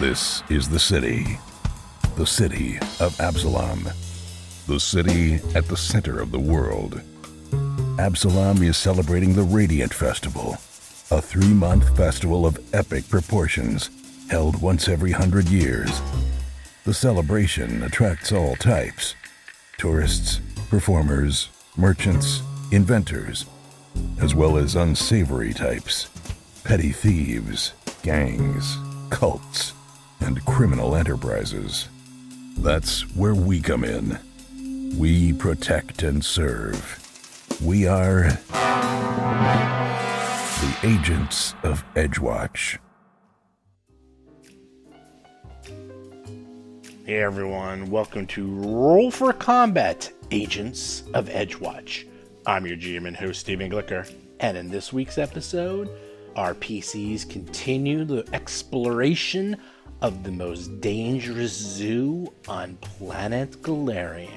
This is the city of Absalom, the city at the center of the world. Absalom is celebrating the Radiant Festival, a 3-month festival of epic proportions held once every 100 years. The celebration attracts all types: tourists, performers, merchants, inventors, as well as unsavory types, petty thieves, gangs, cults, and criminal enterprises. That's where we come in. We protect and serve. We are the Agents of Edgewatch. Hey everyone, welcome to Roll for Combat, Agents of Edgewatch. I'm your GM and host, Stephen Glicker, and in this week's episode, our PCs continue the exploration of the most dangerous zoo on planet Galarian.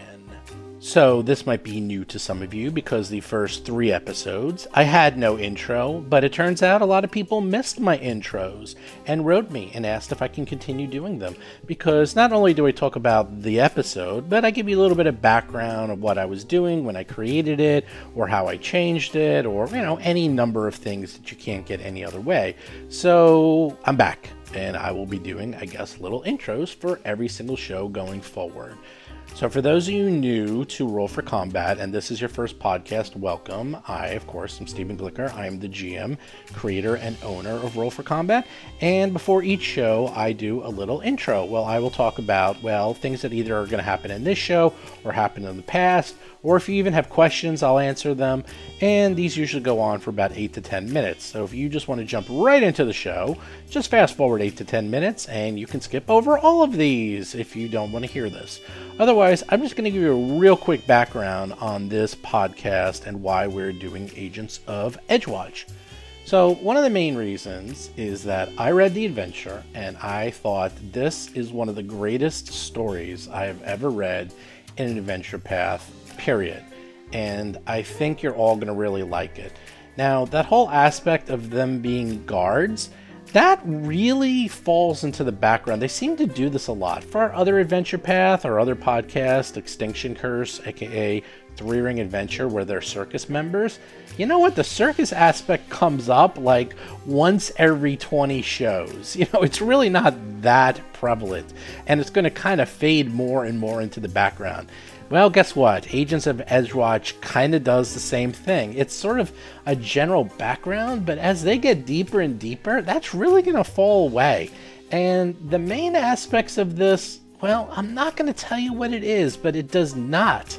So this might be new to some of you because the first 3 episodes I had no intro, but it turns out a lot of people missed my intros and wrote me and asked if I can continue doing them, because not only do I talk about the episode, but I give you a little bit of background of what I was doing when I created it, or how I changed it, or any number of things that you can't get any other way. So I'm back, and I will be doing, I guess, little intros for every single show going forward. So for those of you new to Roll for Combat, and this is your first podcast, welcome. I, of course, am Stephen Glicker. I am the GM, creator, and owner of Roll for Combat. And before each show, I do a little intro. Well, I will talk about, things that either are going to happen in this show or happened in the past, or if you even have questions, I'll answer them. And these usually go on for about 8 to 10 minutes. So if you just want to jump right into the show, just fast forward 8 to 10 minutes, and you can skip over all of these if you don't want to hear this. Otherwise, I'm just going to give you a real quick background on this podcast and why we're doing Agents of Edgewatch. So one of the main reasons is that I read the adventure and I thought this is one of the greatest stories I have ever read in an adventure path, period. And I think you're all going to really like it. Now, that whole aspect of them being guards, that really falls into the background. They seem to do this a lot. For our other adventure path or other podcast, Extinction Curse, aka 3-Ring Adventure, where they're circus members, you know what? The circus aspect comes up like once every 20 shows. It's really not that prevalent, and it's going to kind of fade more and more into the background. Well, guess what? Agents of Edgewatch kind of does the same thing. It's sort of a general background, but as they get deeper and deeper, that's really going to fall away. And the main aspects of this, I'm not going to tell you what it is, but it does not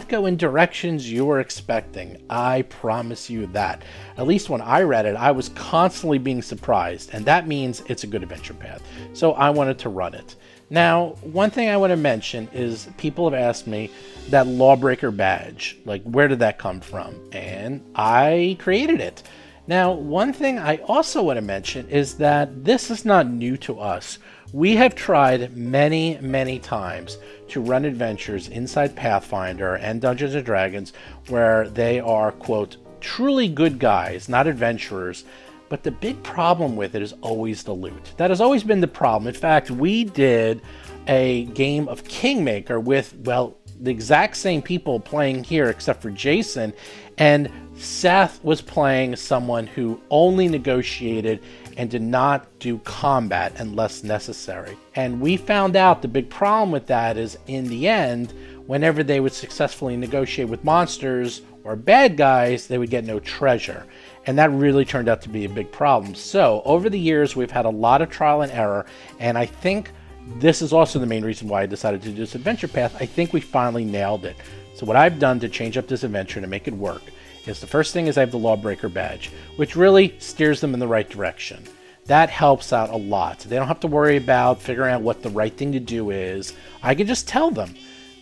go in directions you were expecting. I promise you that. At least when I read it, I was constantly being surprised, and that means it's a good adventure path. So I wanted to run it. Now, one thing I want to mention is people have asked me that Lawbreaker badge, where did that come from? And I created it. Now, one thing I also want to mention is that this is not new to us. We have tried many, many times to run adventures inside Pathfinder and Dungeons & Dragons where they are, quote, truly good guys, not adventurers. But the big problem with it is always the loot. That has always been the problem. In fact, we did a game of Kingmaker with, the exact same people playing here except for Jason, and Seth was playing someone who only negotiated and did not do combat unless necessary. And we found out the big problem with that is, in the end, whenever they would successfully negotiate with monsters or bad guys, they would get no treasure. And that really turned out to be a big problem. So over the years, we've had a lot of trial and error, and I think this is also the main reason why I decided to do this adventure path. I think we finally nailed it. So what I've done to change up this adventure to make it work is, the first thing is I have the Lawbreaker badge, which really steers them in the right direction. That helps out a lot. They don't have to worry about figuring out what the right thing to do is. I can just tell them.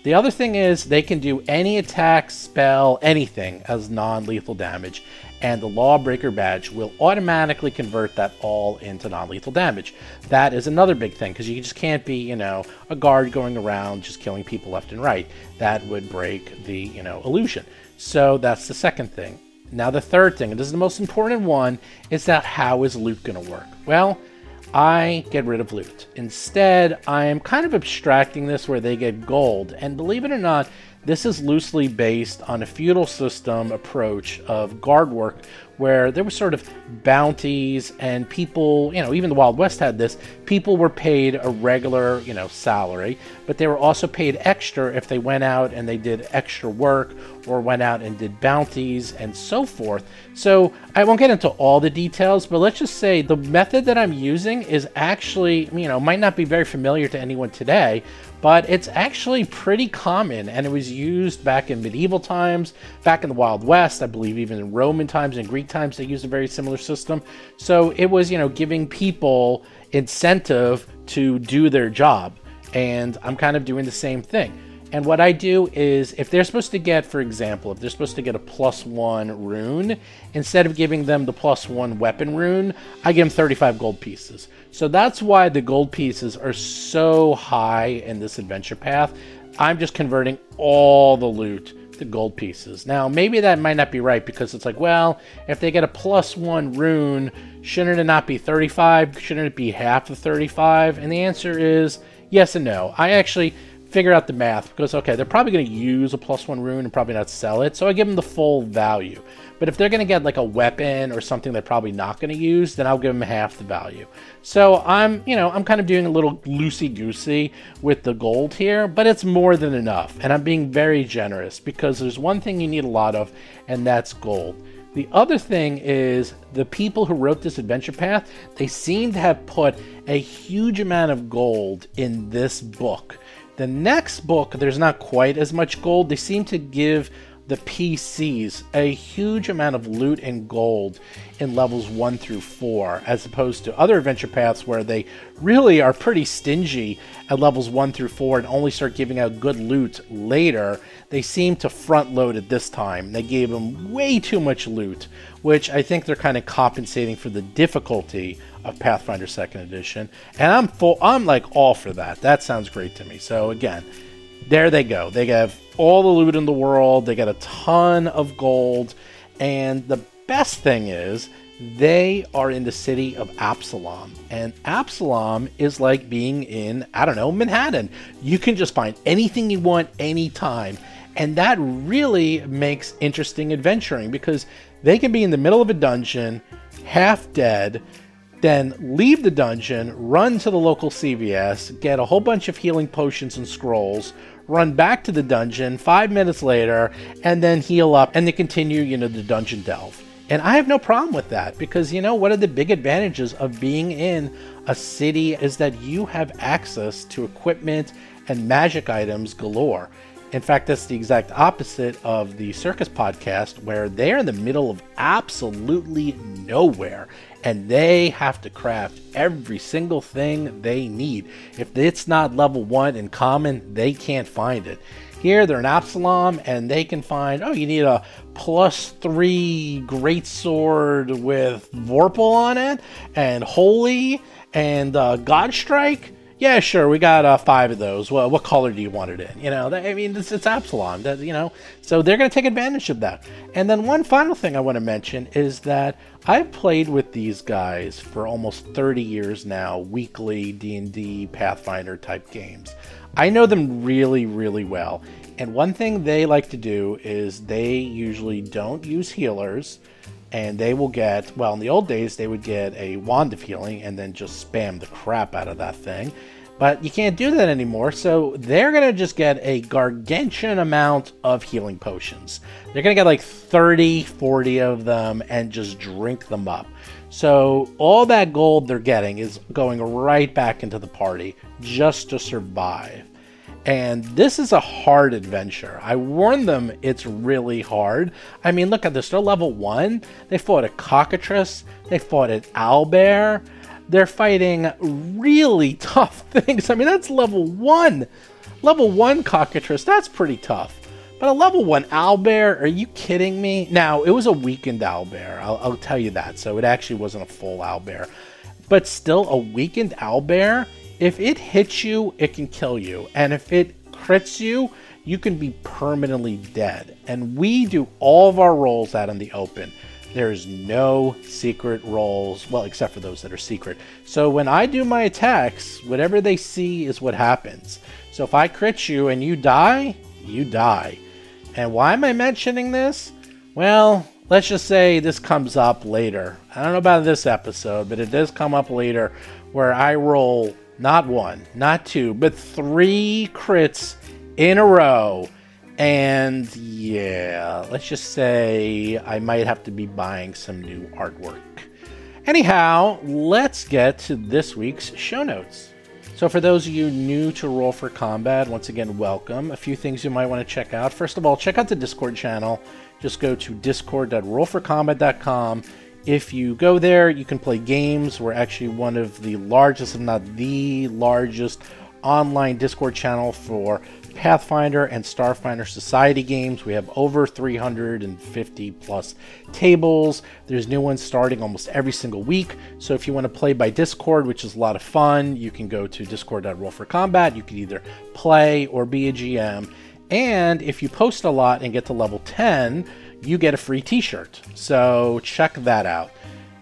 The other thing is they can do any attack, spell, anything as non-lethal damage, and the Lawbreaker badge will automatically convert that all into non-lethal damage. That is another big thing, because you just can't be, a guard going around just killing people left and right. That would break the, illusion. So that's the second thing. Now the third thing, and this is the most important one, is that how is loot going to work? Well, I get rid of loot. Instead, I am kind of abstracting this where they get gold. And believe it or not, this is loosely based on a feudal system approach of guard work, where there were sort of bounties and people, even the Wild West had this, people were paid a regular, salary, but they were also paid extra if they went out and they did extra work or went out and did bounties and so forth. So I won't get into all the details, but let's just say the method that I'm using is actually, might not be very familiar to anyone today, but it's actually pretty common, and it was used back in medieval times, back in the Wild West, I believe even in Roman times and Greek times, they used a very similar system. So it was, giving people incentive to do their job, and I'm kind of doing the same thing. And what I do is, if they're supposed to get, for example, if they're supposed to get a +1 rune, instead of giving them the +1 weapon rune, I give them 35 gold pieces. So that's why the gold pieces are so high in this adventure path. I'm just converting all the loot to gold pieces. Now, maybe that might not be right, because it's like, well, if they get a +1 rune, shouldn't it not be 35? Shouldn't it be half of 35? And the answer is yes and no. I actually figure out the math, because okay, they're probably going to use a +1 rune and probably not sell it, so I give them the full value. But if they're going to get like a weapon or something they're probably not going to use, then I'll give them half the value. So I'm kind of doing a little loosey-goosey with the gold here, but it's more than enough, and I'm being very generous, because there's one thing you need a lot of, and that's gold. The other thing is, the people who wrote this adventure path, they seem to have put a huge amount of gold in this book. The next book, there's not quite as much gold. They seem to give the PCs a huge amount of loot and gold in levels 1 through 4, as opposed to other adventure paths where they really are pretty stingy at levels 1 through 4 and only start giving out good loot later. They seem to front load it this time. They gave them way too much loot, which I think they're kind of compensating for the difficulty of Pathfinder 2nd Edition. And I'm like all for that. That sounds great to me. So again, there they go. They have all the loot in the world. They got a ton of gold. And the best thing is, they are in the city of Absalom. And Absalom is like being in, Manhattan. You can just find anything you want anytime. And that really makes interesting adventuring, because they can be in the middle of a dungeon, half dead, then leave the dungeon, run to the local CVS, get a whole bunch of healing potions and scrolls, run back to the dungeon 5 minutes later, and then heal up, and they continue, the dungeon delve. And I have no problem with that, because, one of the big advantages of being in a city is that you have access to equipment and magic items galore. In fact, that's the exact opposite of the Circus podcast, where they're in the middle of absolutely nowhere, and they have to craft every single thing they need. If it's not level 1 in common, they can't find it. Here, they're in Absalom, and they can find, you need a +3 greatsword with Vorpal on it, and Holy, and Godstrike. Yeah, sure, we got 5 of those. Well, what color do you want it in? It's Absalom. So they're going to take advantage of that. And then one final thing I want to mention is that I've played with these guys for almost 30 years now, weekly D&D, Pathfinder type games. I know them really, really well. And one thing they like to do is they usually don't use healers. And they will get, in the old days, they would get a wand of healing and then just spam the crap out of that thing. But you can't do that anymore, so they're going to just get a gargantuan amount of healing potions. They're going to get like 30, 40 of them and just drink them up. So all that gold they're getting is going right back into the party just to survive. And this is a hard adventure. I warned them it's really hard. Look at this. They're level 1. They fought a cockatrice. They fought an owlbear. They're fighting really tough things. That's level 1. Level 1 cockatrice, that's pretty tough. But a level 1 owlbear, are you kidding me? Now, it was a weakened owlbear. I'll tell you that. So it actually wasn't a full owlbear. But still, a weakened owlbear, if it hits you, it can kill you. And if it crits you, you can be permanently dead. And we do all of our rolls out in the open. There's no secret rolls, well, except for those that are secret. So when I do my attacks, whatever they see is what happens. So if I crit you and you die, you die. And why am I mentioning this? Well, let's just say this comes up later. I don't know about this episode, but it does come up later where I roll not 1, not 2, but 3 crits in a row. And yeah, let's just say I might have to be buying some new artwork. Anyhow, let's get to this week's show notes. So for those of you new to Roll for Combat, once again, welcome. A few things you might want to check out. First of all, check out the Discord channel. Just go to discord.rollforcombat.com. If you go there, you can play games. We're actually one of the largest, if not the largest, online Discord channel for Pathfinder and Starfinder Society games. We have over 350 plus tables. There's new ones starting almost every single week. So if you want to play by Discord, which is a lot of fun, you can go to discord.rollforcombat. You can either play or be a GM. And if you post a lot and get to level 10, you get a free t-shirt. So check that out.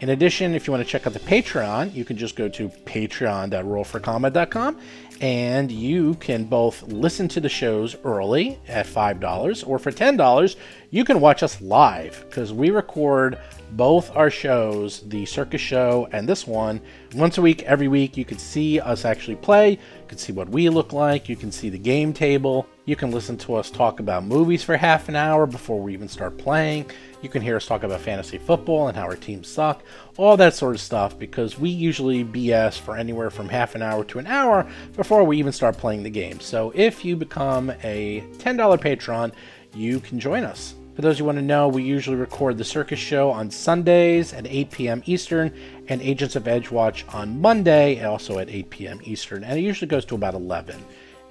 In addition, if you want to check out the Patreon, you can just go to patreon.rollforcombat.com and you can both listen to the shows early at $5, or for $10, you can watch us live, because we record both our shows, the circus show and this one, once a week, every week. You can see us actually play, you can see what we look like, you can see the game table, you can listen to us talk about movies for half an hour before we even start playing. You can hear us talk about fantasy football and how our teams suck, all that sort of stuff, because we usually BS for anywhere from half an hour to an hour before we even start playing the game. So if you become a $10 patron, you can join us. For those who want to know, we usually record the circus show on Sundays at 8 p.m. Eastern and Agents of Edgewatch on Monday, also at 8 p.m. Eastern, and it usually goes to about 11.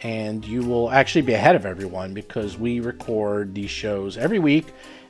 And you will actually be ahead of everyone because we record these shows every week,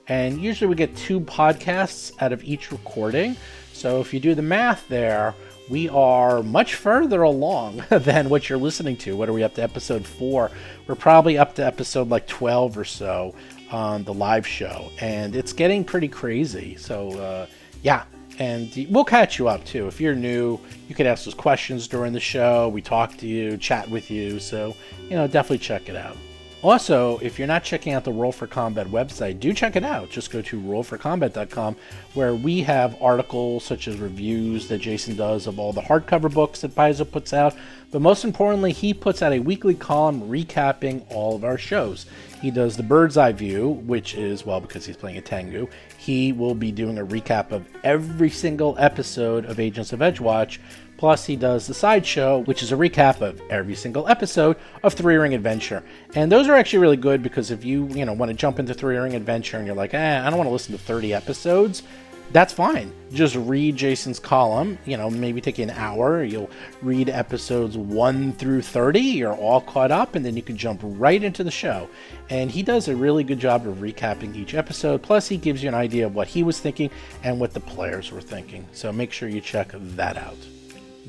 and usually we get 2 podcasts out of each recording. So if you do the math there, we are much further along than what you're listening to. What are we up to, episode 4? We're probably up to episode like 12 or so on the live show, and it's getting pretty crazy. So yeah, and we'll catch you up too. If you're new, you can ask us questions during the show. We talk to you, chat with you, so definitely check it out. Also, if you're not checking out the Roll for Combat website, do check it out. Just go to rollforcombat.com, where we have articles such as reviews that Jason does of all the hardcover books that Paizo puts out. But most importantly, he puts out a weekly column recapping all of our shows. He does the Bird's Eye View, which is, well, because he's playing a Tengu, he will be doing a recap of every single episode of Agents of Edgewatch. Plus, he does the Sideshow, which is a recap of every single episode of Three Ring Adventure. And those are actually really good, because if you want to jump into Three Ring Adventure and you're like, I don't want to listen to 30 episodes, that's fine. Just read Jason's column, maybe take you an hour. You'll read episodes 1 through 30. You're all caught up, and then you can jump right into the show. And he does a really good job of recapping each episode. Plus, he gives you an idea of what he was thinking and what the players were thinking. So make sure you check that out.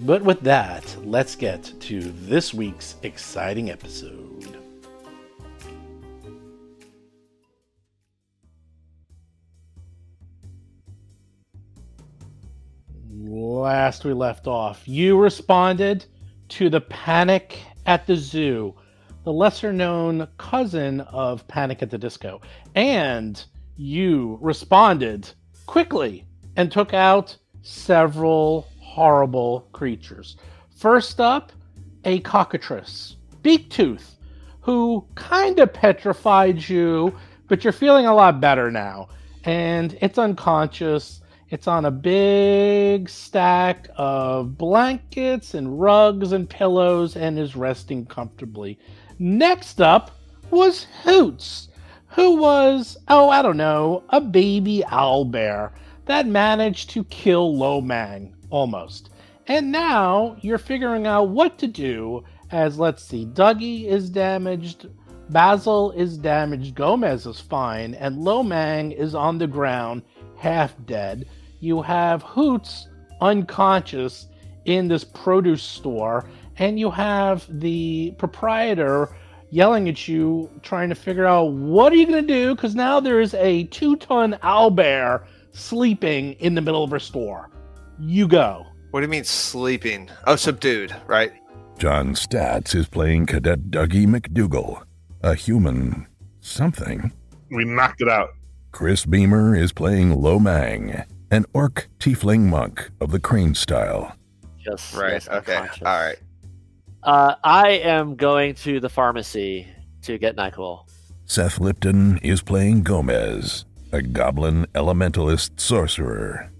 But with that, let's get to this week's exciting episode. Last we left off, you responded to the Panic at the Zoo, the lesser-known cousin of Panic at the Disco, and you responded quickly and took out several horrible creatures. First up, a cockatrice, Beaktooth, who kind of petrified you, but you're feeling a lot better now. And it's unconscious. It's on a big stack of blankets and rugs and pillows and is resting comfortably. Next up was Hoots, who was, a baby owlbear that managed to kill Lomang, almost. And now you're figuring out what to do as, let's see, Dougie is damaged, Basil is damaged, Gomez is fine, and Lomang is on the ground, half dead. You have Hoots unconscious in this produce store, and you have the proprietor yelling at you, trying to figure out what are you going to do, because now there's a 2-ton owlbear sleeping in the middle of her store. You go. What do you mean sleeping? Oh, subdued, right? John Stats is playing Cadet Dougie McDougal, a human something. We knocked it out. Chris Beamer is playing Lo Mang, an orc tiefling monk of the crane style. Just Right, okay, unconscious. all right. I am going to the pharmacy to get NyQuil. Seth Lipton is playing Gomez, a goblin elementalist sorcerer.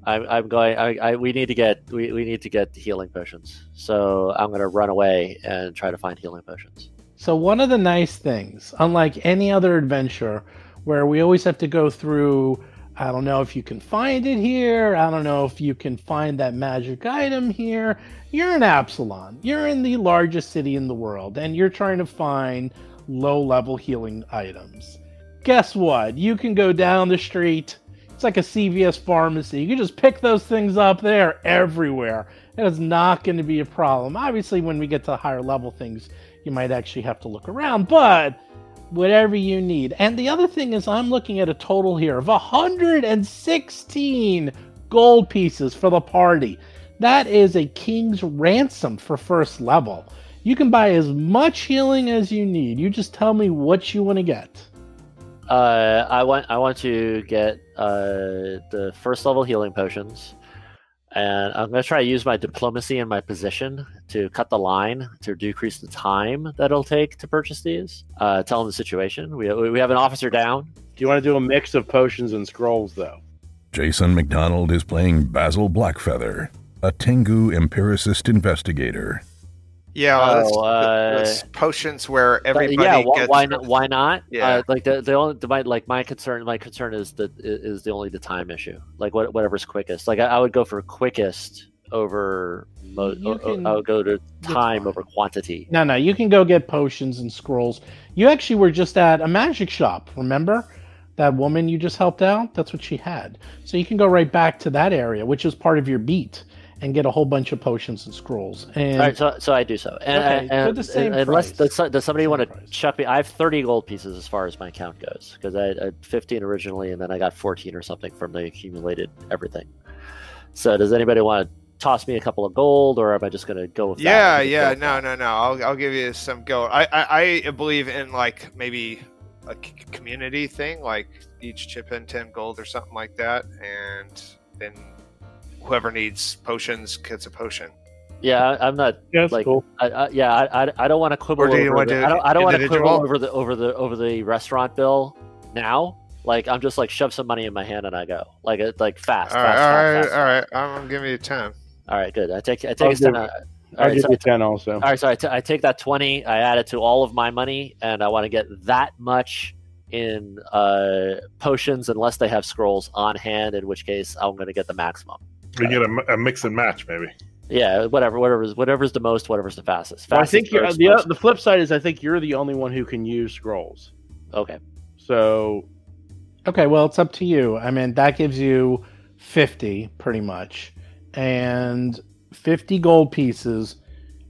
I'm going. We need to get healing potions. So I'm going to run away and try to find healing potions. So one of the nice things, unlike any other adventure, where we always have to go through, I don't know if you can find it here, I don't know if you can find that magic item here. You're in Absalom. You're in the largest city in the world, and you're trying to find low-level healing items. Guess what? You can go down the street. It's like a CVS pharmacy. You can just pick those things up. They're everywhere. It is not going to be a problem. Obviously, when we get to higher level things, you might actually have to look around, but whatever you need. And the other thing is I'm looking at a total here of 116 gold pieces for the party. That is a king's ransom for first level. You can buy as much healing as you need. You just tell me what you want to get. I want to get the first level healing potions, and I'm going to try to use my diplomacy and my position to cut the line to decrease the time that it'll take to purchase these. Tell them the situation. We have an officer down. Do you want to do a mix of potions and scrolls, though? Jason McDonald is playing Basil Blackfeather, a Tengu empiricist investigator. Yeah, let's potions where everybody gets. Why not? Why not? Yeah. My concern is the only the time issue. Like whatever's quickest. Like I would go for quickest over. I would go to time over quantity. No, you can go get potions and scrolls. You actually were just at a magic shop. Remember that woman you just helped out? That's what she had. So you can go right back to that area, which is part of your beat, and get a whole bunch of potions and scrolls. And all right, so I do so. And the same unless price. does somebody want to price. chuck me? I have 30 gold pieces as far as my count goes, because I had 15 originally, and then I got 14 or something from the accumulated everything. So does anybody want to toss me a couple of gold, or am I just going to go with that? Yeah. No. I'll give you some gold. I believe in like maybe a community thing, like each chip in 10 gold or something like that, and then whoever needs potions gets a potion. Yeah, I'm not. Yeah, that's like, cool. I don't want to quibble. Or do you over want the, to I don't want to quibble individual? over the restaurant bill now. Like I'm just like shove some money in my hand and I go like fast. All right. I'm gonna give you 10. All right, good. I take I'll a 10. I'll give you 10 also. All right, so I take that 20. I add it to all of my money, and I want to get that much in potions, unless they have scrolls on hand. In which case, I'm going to get the maximum. We get a mix and match, maybe. Yeah, whatever's the most, whatever's the fastest. Well, I think Fastest, the flip side is I think you're the only one who can use scrolls. Okay. So Okay, well, it's up to you. I mean, that gives you 50, pretty much. And 50 gold pieces.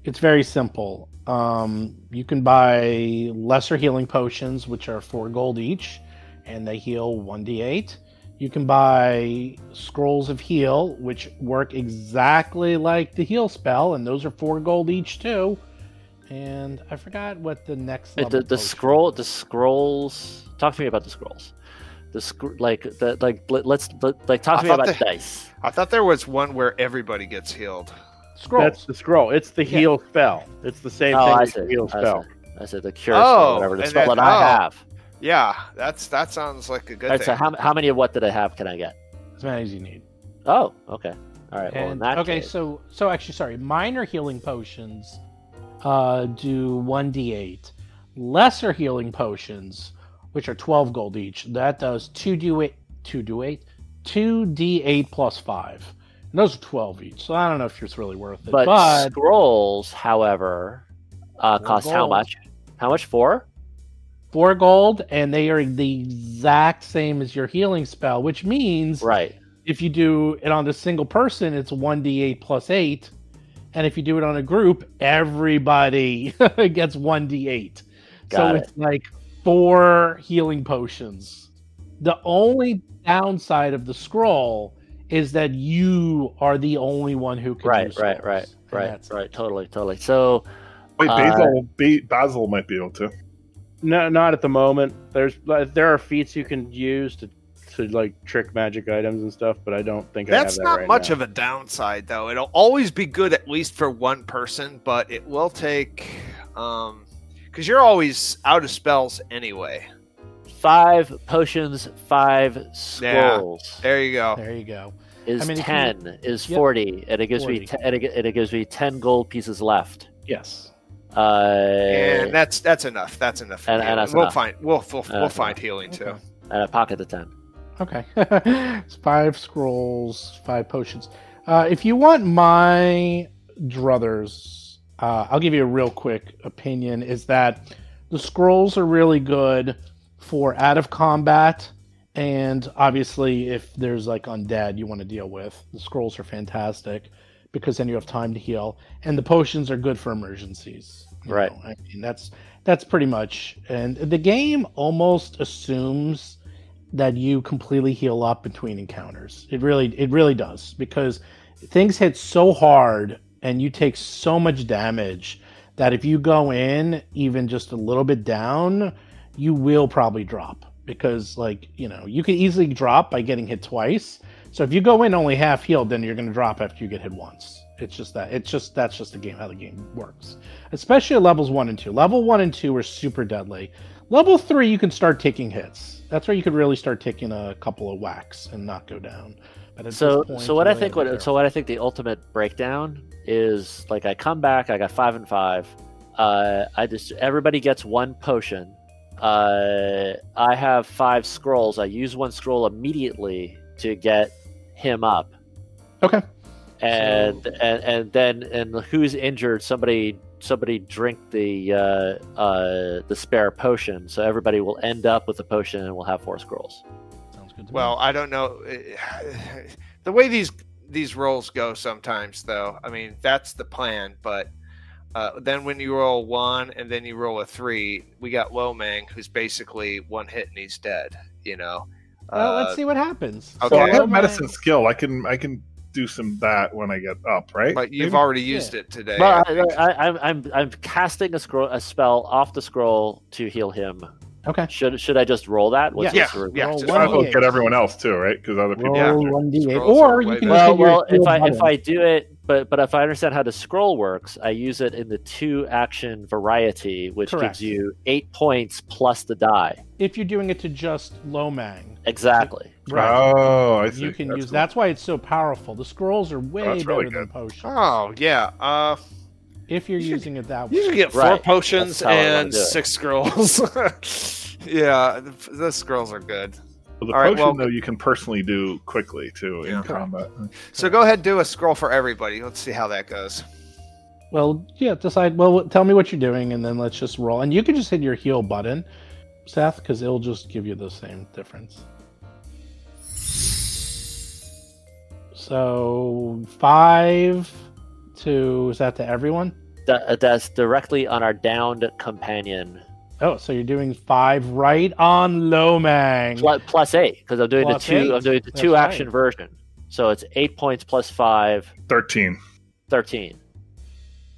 It's very simple. You can buy lesser healing potions, which are 4 gold each, and they heal 1d8. You can buy scrolls of heal, which work exactly like the heal spell, and those are 4 gold each too. And I forgot what the next level The scrolls. Talk to me about the scrolls. Let's talk to me about dice. I thought there was one where everybody gets healed. Scrolls. that's the scroll. It's the heal spell. It's the same thing as the heal spell. I said the cure spell, whatever the spell that I have. Yeah, that sounds like a good All right, thing. so how many of what did I have can I get? As many as you need. Oh, okay. All right. Well, in And, that okay, case, so actually, sorry. Minor healing potions do 1d8. Lesser healing potions, which are 12 gold each, that does 2d8 plus 5. And those are 12 each, so I don't know if it's really worth it. but scrolls, however, cost how gold. much? How much? 4? 4 gold, and they are the exact same as your healing spell, which means Right. if you do it on a single person, it's 1d8 plus 8. And if you do it on a group, everybody gets 1d8. Got So it. it's like 4 healing potions The only downside of the scroll is that you are the only one who can use scrolls. Right. Totally. So, wait, Basil might be able to. No, not at the moment. There are feats you can use to like trick magic items and stuff, but I don't think that's I have that not right much now. of a downside, though. It'll always be good, at least for one person, but it will take because you're always out of spells anyway. 5 potions, 5 scrolls. Yeah, there you go. There you go. Is 10 is 40, and it gives 40. It gives me 10 gold pieces left. Yes. And that's enough. That's enough. And that's we'll enough. We'll find healing too. And I pocket the 10. Okay. It's 5 scrolls, 5 potions. If you want my druthers, I'll give you a real quick opinion, is that the scrolls are really good for out of combat, and obviously if there's like undead you want to deal with, the scrolls are fantastic because then you have time to heal, and the potions are good for emergencies. Right. I mean, that's pretty much, and the game almost assumes that you completely heal up between encounters. It really does, because things hit so hard and you take so much damage that if you go in even just a little bit down, you will probably drop, because you can easily drop by getting hit twice. So if you go in only half healed, then you're going to drop after you get hit once. That's just the game, how the game works. Especially at levels 1 and 2. Level 1 and 2 are super deadly. Level 3 you can start taking hits. That's where you could really start taking a couple of whacks and not go down. But so what I think the ultimate breakdown is, like, I come back, I got 5 and 5. Everybody gets 1 potion. I have 5 scrolls. I use 1 scroll immediately to get him up. Okay. And then who's injured? Somebody drink the spare potion, so everybody will end up with a potion and we'll have 4 scrolls. Sounds good to Well, me. I don't know the way these rolls go sometimes, though. I mean, that's the plan, but then when you roll 1 and then you roll a 3, we got Lomang, who's basically 1 hit and he's dead. Well, let's see what happens. Okay. So I have medicine skill. I can do that when I get up, right? But you've already used it today. Well, I'm casting a spell off the scroll to heal him. Okay. Should I just roll that? Yeah. Just Roll just I will 1d8. get everyone else too, right? Because other people. Roll have to. 1d8. Scrolls Or are you way can better. just hit your Well, heal if button. I do it, but if I understand how the scroll works, I use it in the 2 action variety, which Correct. gives you 8 points plus the die. If you're doing it to just Lomang. Exactly. Oh, I see. You can That's use. cool. That's why it's so powerful. The scrolls are way That's better really than good. potions. Oh yeah. If you're using it that way. You should get 4 Right. potions That's how I wanna and do it. 6 scrolls. Yeah, the scrolls are good. Well, the All right, potion well- though you can personally do quickly too Yeah. in combat. So go ahead, do a scroll for everybody. Let's see how that goes. Well, yeah, decide. Well, tell me what you're doing, and then let's just roll. And you can just hit your heal button, Seth, because it'll just give you the same difference. So 5 to, is that to everyone? That's directly on our downed companion. Oh, so you're doing 5 right on Lomang. Plus 8, because I'm doing Plus the 2. 8. I'm doing the That's 2 right. action version. So it's 8 points plus 5, 13. 13.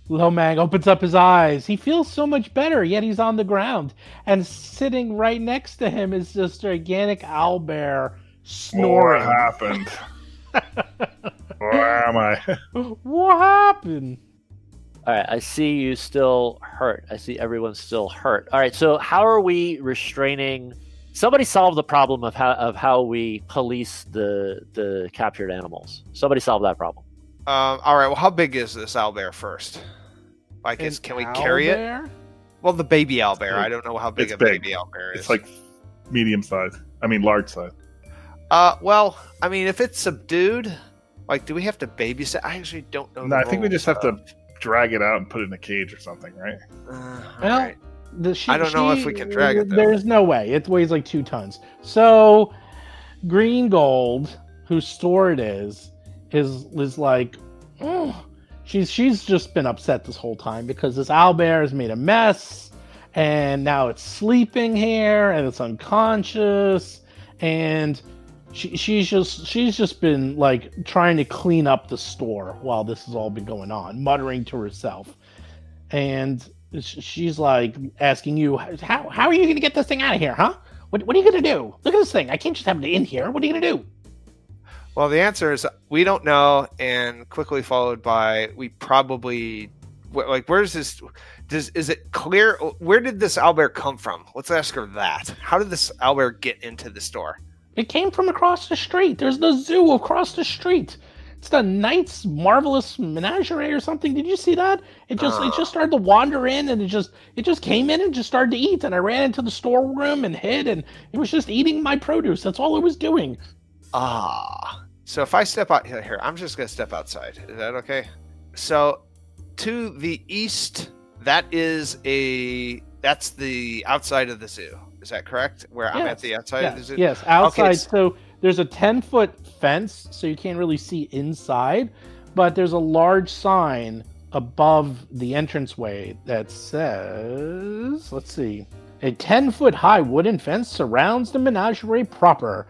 Lomang opens up his eyes. He feels so much better, yet he's on the ground. And sitting right next to him is this gigantic owlbear snoring. What happened? Where am I? What happened? All right, I see you still hurt. I see everyone's still hurt. All right, so how are we restraining? Somebody solve the problem of how we police the captured animals. Somebody solve that problem. All right. Well, how big is this owlbear first? Can we carry it? Owlbear? Well, the baby owlbear. I don't know how big It's a big. baby owlbear is. It's like medium size. I mean, large size. Well, I mean, if it's subdued, do we have to babysit? I actually don't know. No, I think we just have to drag it out and put it in a cage or something, right? Well, Alright. I I don't know if we can drag it, though. There's no way. It weighs like 2 tons. So, Green Gold, whose store it is like, oh, she's just been upset this whole time because this owlbear has made a mess, and now it's sleeping here and it's unconscious, and she's just been like trying to clean up the store while this has all been going on, muttering to herself, and she's like asking you, how are you going to get this thing out of here, huh? What are you going to do? Look at this thing. I can't just have it in here. What are you going to do? Well, the answer is we don't know, and quickly followed by we probably like. Where's this? Is it clear? Where did this owlbear come from? Let's ask her that. How did this owlbear get into the store? It came from across the street. There's the zoo across the street. It's the Knight's Marvelous Menagerie or something. Did you see that? It just started to wander in, and it just came in and just started to eat. And I ran into the storeroom and hid, and it was just eating my produce. That's all it was doing. So if I step out here, I'm just gonna step outside. Is that okay? So to the east, that's the outside of the zoo. Is that correct? Where I'm at the outside of the zoo? Yes, outside. Okay. So there's a 10-foot fence, so you can't really see inside, but there's a large sign above the entranceway that says, let's see, a 10-foot high wooden fence surrounds the menagerie proper,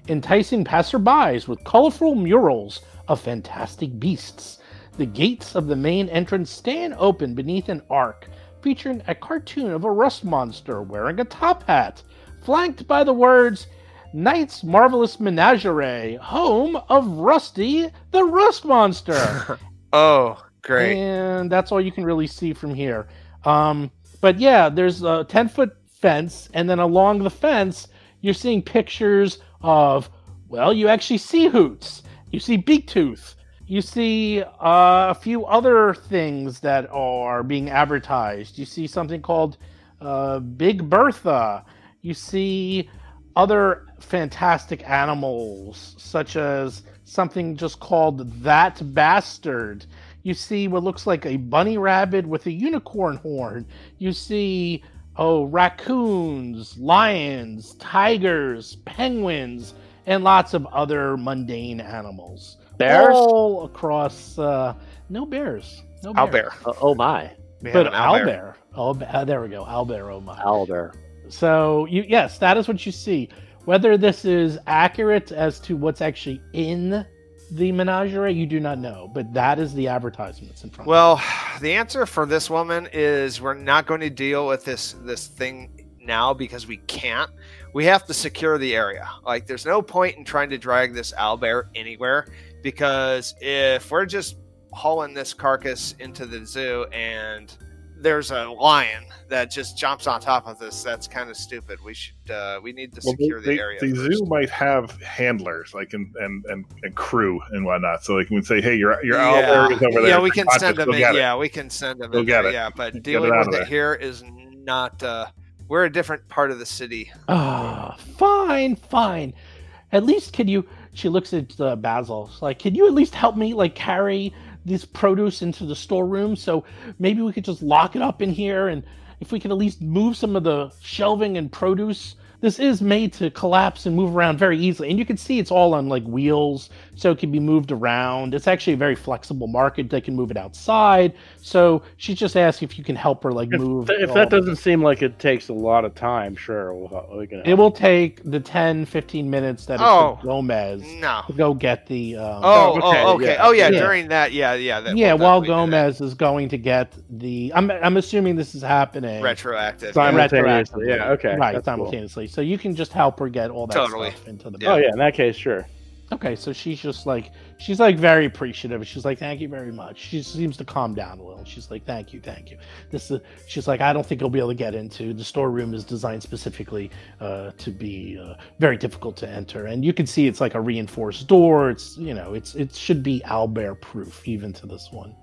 enticing passerbys with colorful murals of fantastic beasts. The gates of the main entrance stand open beneath an arc, featuring a cartoon of a rust monster wearing a top hat, flanked by the words, Knight's Marvelous Menagerie, home of Rusty the Rust Monster. Oh, great. And that's all you can really see from here. But yeah, there's a 10-foot fence, and then along the fence, you're seeing pictures of, well, you actually see Hoots. You see Beaktooth. You see a few other things that are being advertised. You see something called Big Bertha. You see other fantastic animals, such as something just called That Bastard. You see what looks like a bunny rabbit with a unicorn horn. You see, raccoons, lions, tigers, penguins, and lots of other mundane animals. Bears? All across, no bears. No bears. Owlbear. Oh my. But owlbear. There we go. Owlbear, oh my. Owlbear. So, yes, that is what you see. Whether this is accurate as to what's actually in the menagerie, you do not know. But that is the advertisements in front of you. Well, the answer for this woman is we're not going to deal with this thing now because we can't. We have to secure the area. Like, there's no point in trying to drag this owlbear anywhere, because if we're just hauling this carcass into the zoo and there's a lion that just jumps on top of this, that's kind of stupid. We need to secure the area. The zoo might have handlers, like and crew and whatnot, so they can say, "Hey, your owlbear is over there." Yeah, we can send them in. Yeah, we can send them in. Yeah, but dealing with it here is not. We're a different part of the city. Fine. At least can you? She looks at Basil. She's like, can you at least help me, like, carry this produce into the storeroom? So maybe we could just lock it up in here, and if we could at least move some of the shelving and produce. This is made to collapse and move around very easily, and you can see it's all on like wheels, so it can be moved around. It's actually a very flexible market. They can move it outside. So she just asked if you can help her move. If that doesn't seem like it takes a lot of time, sure, we can help. It will take the 10-15 minutes that it's for Gomez to go get the. Okay. During that, while Gomez is going to get the. I'm assuming this is happening retroactive. Simultaneously, yeah. Okay, right, that's simultaneously. Cool. So you can just help her get all that stuff into the bag. Oh yeah, in that case, sure. Okay, so she's very appreciative. She's like, thank you very much. She seems to calm down a little. She's like, thank you. She's like, I don't think you'll be able to get into. The storeroom is designed specifically to be very difficult to enter. And you can see it's like a reinforced door. It should be owlbear proof even to this one.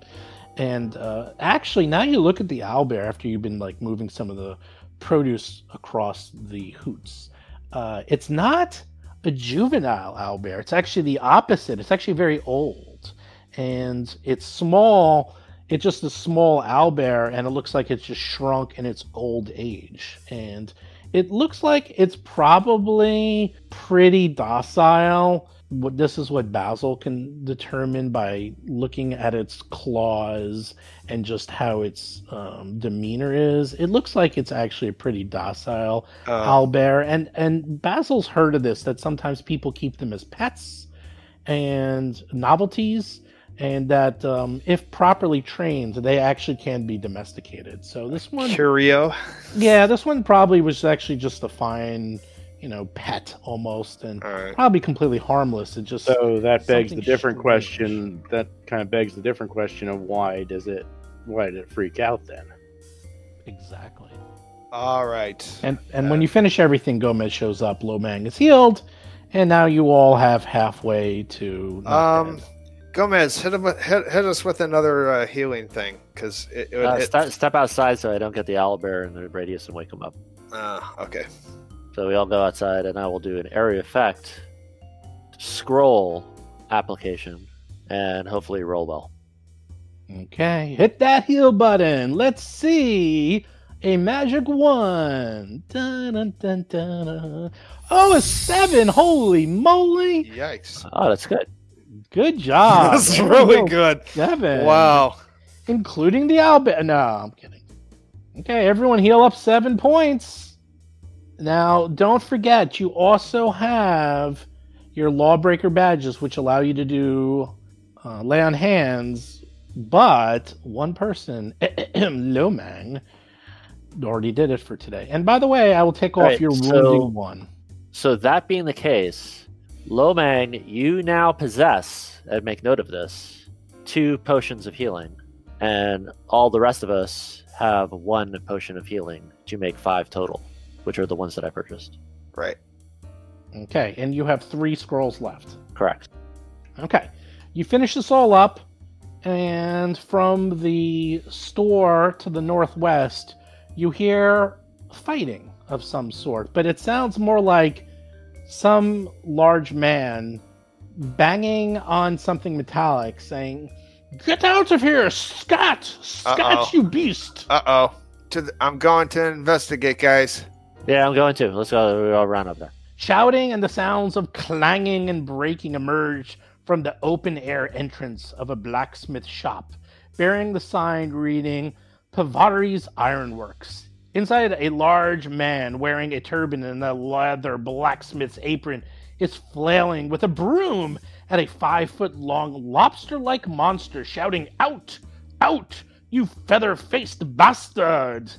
And actually, now you look at the owlbear after you've been like moving some of the produce across the hoots. It's not a juvenile owlbear. It's actually the opposite. It's actually very old, and it's small. It's just a small owlbear, and it looks like it's just shrunk in its old age. And it looks like it's probably pretty docile, this is what Basil can determine by looking at its claws and just how its demeanor is. It looks like it's actually a pretty docile owlbear, and Basil's heard of this, that sometimes people keep them as pets and novelties, and that if properly trained, they actually can be domesticated. So this one, Curio. Yeah, this one probably was actually just a fine, pet almost, and probably completely harmless. It just So that begs the different question. That kind of begs the different question of why did it freak out then? Exactly. All right. And when you finish everything, Gomez shows up. Lomang is healed, and now you all have halfway to. Gomez, hit us with another healing thing, because step outside so I don't get the owlbear in the radius and wake him up. Okay. So we all go outside, and I will do an area effect scroll application, and hopefully roll well. Okay, hit that heal button. Let's see. A magic 1. Dun, dun, dun, dun, dun. Oh, a 7. Holy moly. Yikes. Oh, that's good. Good job. That's really good. 7. Wow. Including the owlbear. No, I'm kidding. Okay, everyone heal up 7 points. Now, don't forget, you also have your Lawbreaker badges, which allow you to do lay on hands, but one person, Lomang, already did it for today. And by the way, I will take off your wounding 1. So that being the case, Lomang, you now possess, and make note of this, 2 potions of healing, and all the rest of us have 1 potion of healing to make 5 total, which are the ones that I purchased. Right. Okay, and you have 3 scrolls left. Correct. Okay, you finish this all up, and from the store to the northwest, you hear fighting of some sort, but it sounds more like some large man banging on something metallic, saying, "Get out of here, Scott! Scott, you beast!" Uh-oh. I'm going to investigate, guys. Yeah, I'm going to. Let's go. We'll run up there. Shouting and the sounds of clanging and breaking emerge from the open-air entrance of a blacksmith shop, bearing the sign reading, Pavari's Ironworks. Inside, a large man wearing a turban and a leather blacksmith's apron is flailing with a broom at a 5-foot-long lobster-like monster, shouting, "Out! Out! You feather-faced bastard!"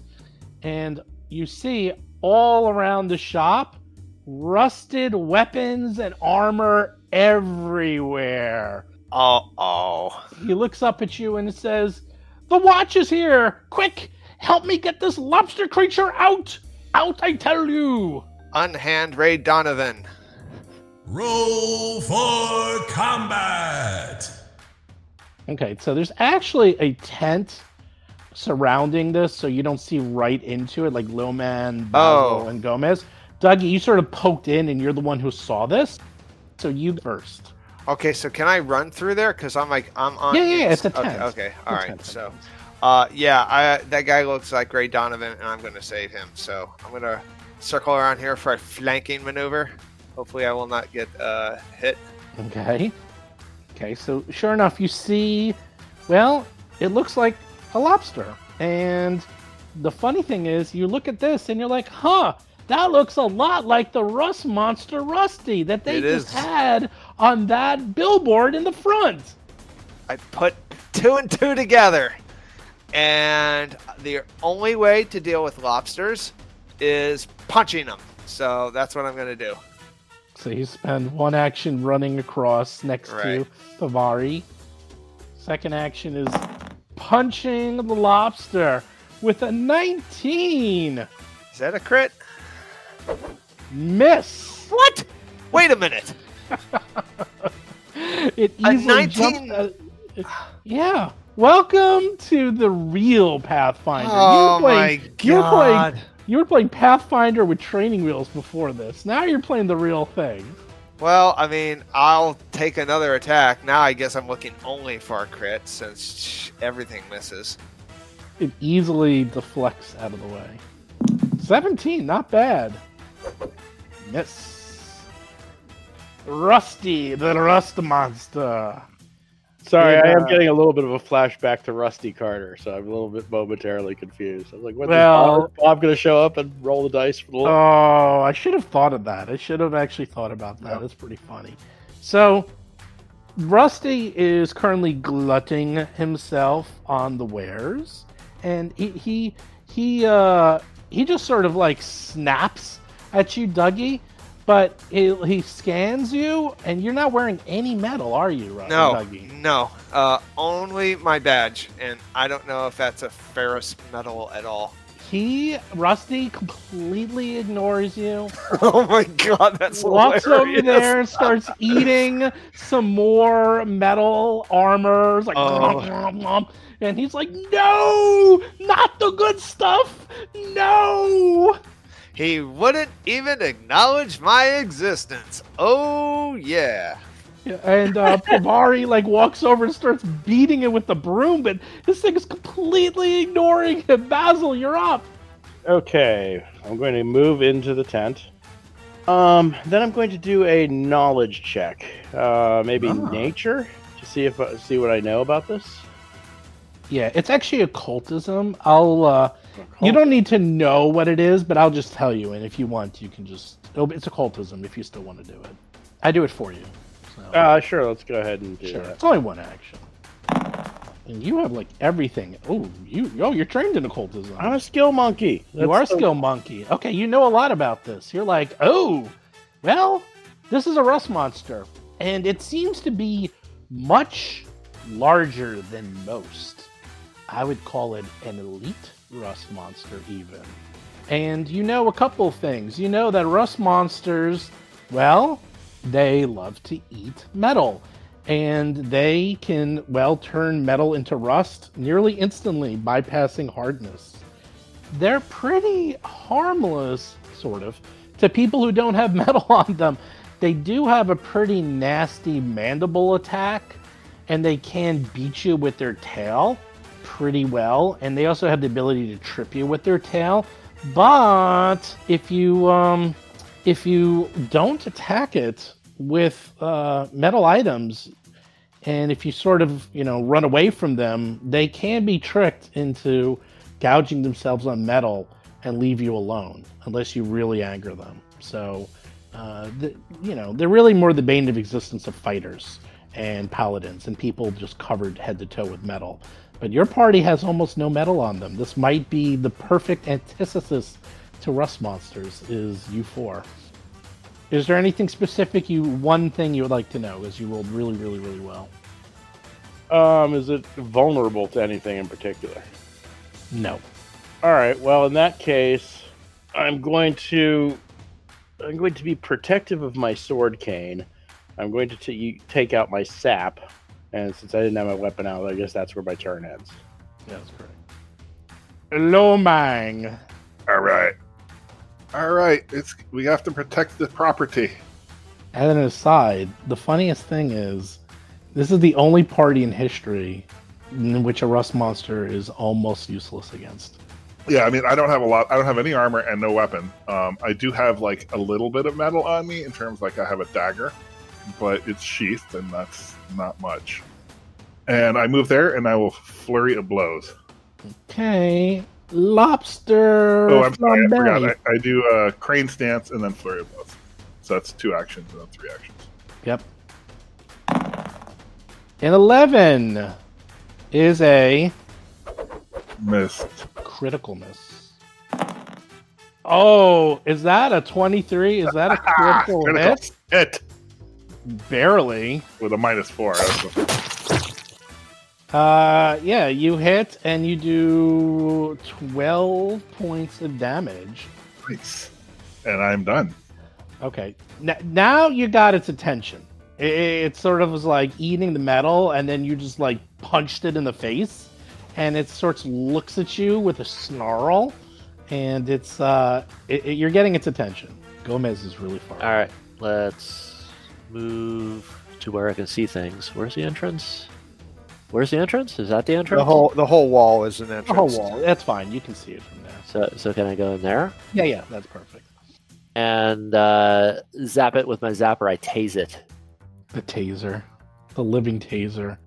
And you see all around the shop, rusted weapons and armor everywhere. Uh-oh. He looks up at you and says, "The watch is here! Quick! Help me get this lobster creature out! Out, I tell you!" Unhand Ray Donovan. Roll for combat! Okay, so there's actually a tent surrounding this, so you don't see right into it, like Lomang, Basil, and Gomez. Dougie, you sort of poked in, and you're the one who saw this, so you first. Okay, so can I run through there? Because I'm on. Yeah, it's a tent. Okay, all right. So, that guy looks like Ray Donovan, and I'm going to save him. So I'm going to circle around here for a flanking maneuver. Hopefully, I will not get hit. Okay. Okay, so sure enough, you see, well, it looks like a lobster. And the funny thing is, you look at this and you're like, huh, that looks a lot like the Rust monster Rusty that they just had on that billboard in the front. I put 2 and 2 together. And the only way to deal with lobsters is punching them. So that's what I'm going to do. So you spend 1 action running across next to Pavari. Second action is punching the lobster with a 19. Is that a crit? Miss. What? Wait a minute. It easily jumped. Yeah. Welcome to the real Pathfinder. Oh my god. You were playing Pathfinder with training wheels before this. Now you're playing the real thing. Well, I mean, I'll take another attack. Now I guess I'm looking only for a crit since everything misses. It easily deflects out of the way. 17, not bad. Miss. Rusty, the rust monster. Sorry, Yeah. I am getting a little bit of a flashback to Rusty Carter, so I'm a little bit momentarily confused. I was like, is Bob going to show up and roll the dice for the look? Oh, I should have thought of that. I should have actually thought about that. Yeah. That's pretty funny. So, Rusty is currently glutting himself on the wares, and he just sort of like snaps at you, Dougie. But he scans you, and you're not wearing any metal, are you, Dougie? No. Only my badge, and I don't know if that's a ferrous metal at all. Rusty completely ignores you. Oh my god, that's Walks hilarious. over there and starts eating some more metal armor. It's like, nom, nom. And he's like, no, not the good stuff. No. He wouldn't even acknowledge my existence. Oh, yeah. And Pavari walks over and starts beating it with the broom, but this thing is completely ignoring him. Basil, you're up. Okay, I'm going to move into the tent. Then I'm going to do a knowledge check. Maybe nature to see what I know about this. Yeah, it's actually occultism. You don't need to know what it is, but I'll just tell you, and if you want, you can just... It's occultism if you still want to do it. I do it for you. So. Sure, let's go ahead and do that. It's only one action. And you have, everything. You're trained in occultism. I'm a skill monkey. You are a skill monkey. Okay, you know a lot about this. You're like, well, this is a rust monster, and it seems to be much larger than most. I would call it an elite rust monster even. And you know a couple things. You know that rust monsters, well, they love to eat metal. And they can, turn metal into rust nearly instantly, bypassing hardness. They're pretty harmless, sort of, to people who don't have metal on them. They do have a pretty nasty mandible attack, and they can beat you with their tail pretty well, and they also have the ability to trip you with their tail. But if you don't attack it with metal items, and if you sort of run away from them, they can be tricked into gouging themselves on metal and leave you alone unless you really anger them. So they're really more the bane of existence of fighters and paladins and people just covered head to toe with metal. But your party has almost no metal on them. This might be the perfect antithesis to rust monsters, is you four. Is there anything specific, one thing you would like to know, as you rolled really, really, really well? Is it vulnerable to anything in particular? No. All right, well, in that case, I'm going to be protective of my sword cane. I'm going to take out my sap. And since I didn't have my weapon out, I guess that's where my turn ends. Yeah, that's correct. Lomang. All right. We have to protect the property. As an aside, the funniest thing is, this is the only party in history in which a rust monster is almost useless against. Yeah, I mean, I don't have a lot. I don't have any armor and no weapon. I do have a little bit of metal on me in terms I have a dagger, but it's sheathed and that's not much. And I move there and I will flurry of blows. Okay, lobster. Oh, I'm sorry, I forgot. I do crane stance and then flurry of blows. So that's 2 actions and then 3 actions. Yep. And 11 is a missed. Critical miss. Oh, is that a 23? Is that a critical miss? Hit. Barely. With a -4. Yeah, you hit and you do 12 points of damage. Nice. And I'm done. Okay. Now you got its attention. It sort of was like eating the metal, and then you just punched it in the face, and it sort of looks at you with a snarl, and it's you're getting its attention. Gomez is really far. All right, let's move to where I can see things. Where's the entrance? Where's the entrance? Is that the entrance? The whole wall is an entrance. The whole wall. That's fine. You can see it from there. So can I go in there? Yeah, that's perfect. and zap it with my zapper. I tase it. The taser. The living taser.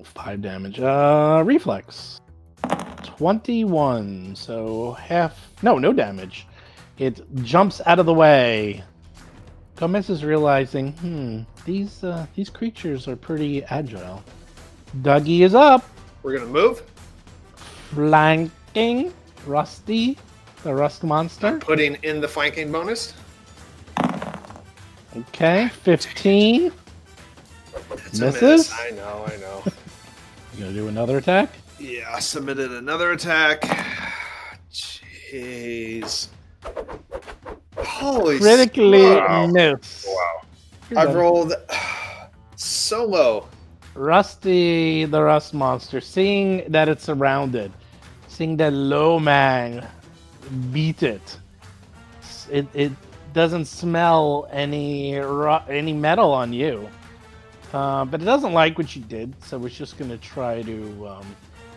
5 damage. Reflex. 21. So half. No damage. It jumps out of the way. Gomez is realizing, these creatures are pretty agile. Dougie is up. We're gonna move. Flanking Rusty, the Rust monster. Putting in the flanking bonus. Okay, 15. It's a Misses. miss. I know. You gonna do another attack? Yeah, I submitted another attack. Jeez. Holy Critically Wow. miss. Wow. You're I've done. rolled so low. Rusty, the Rust monster, seeing that it's surrounded, seeing that Lomang beat it. It doesn't smell any metal on you, but it doesn't like what you did, so it's just gonna try to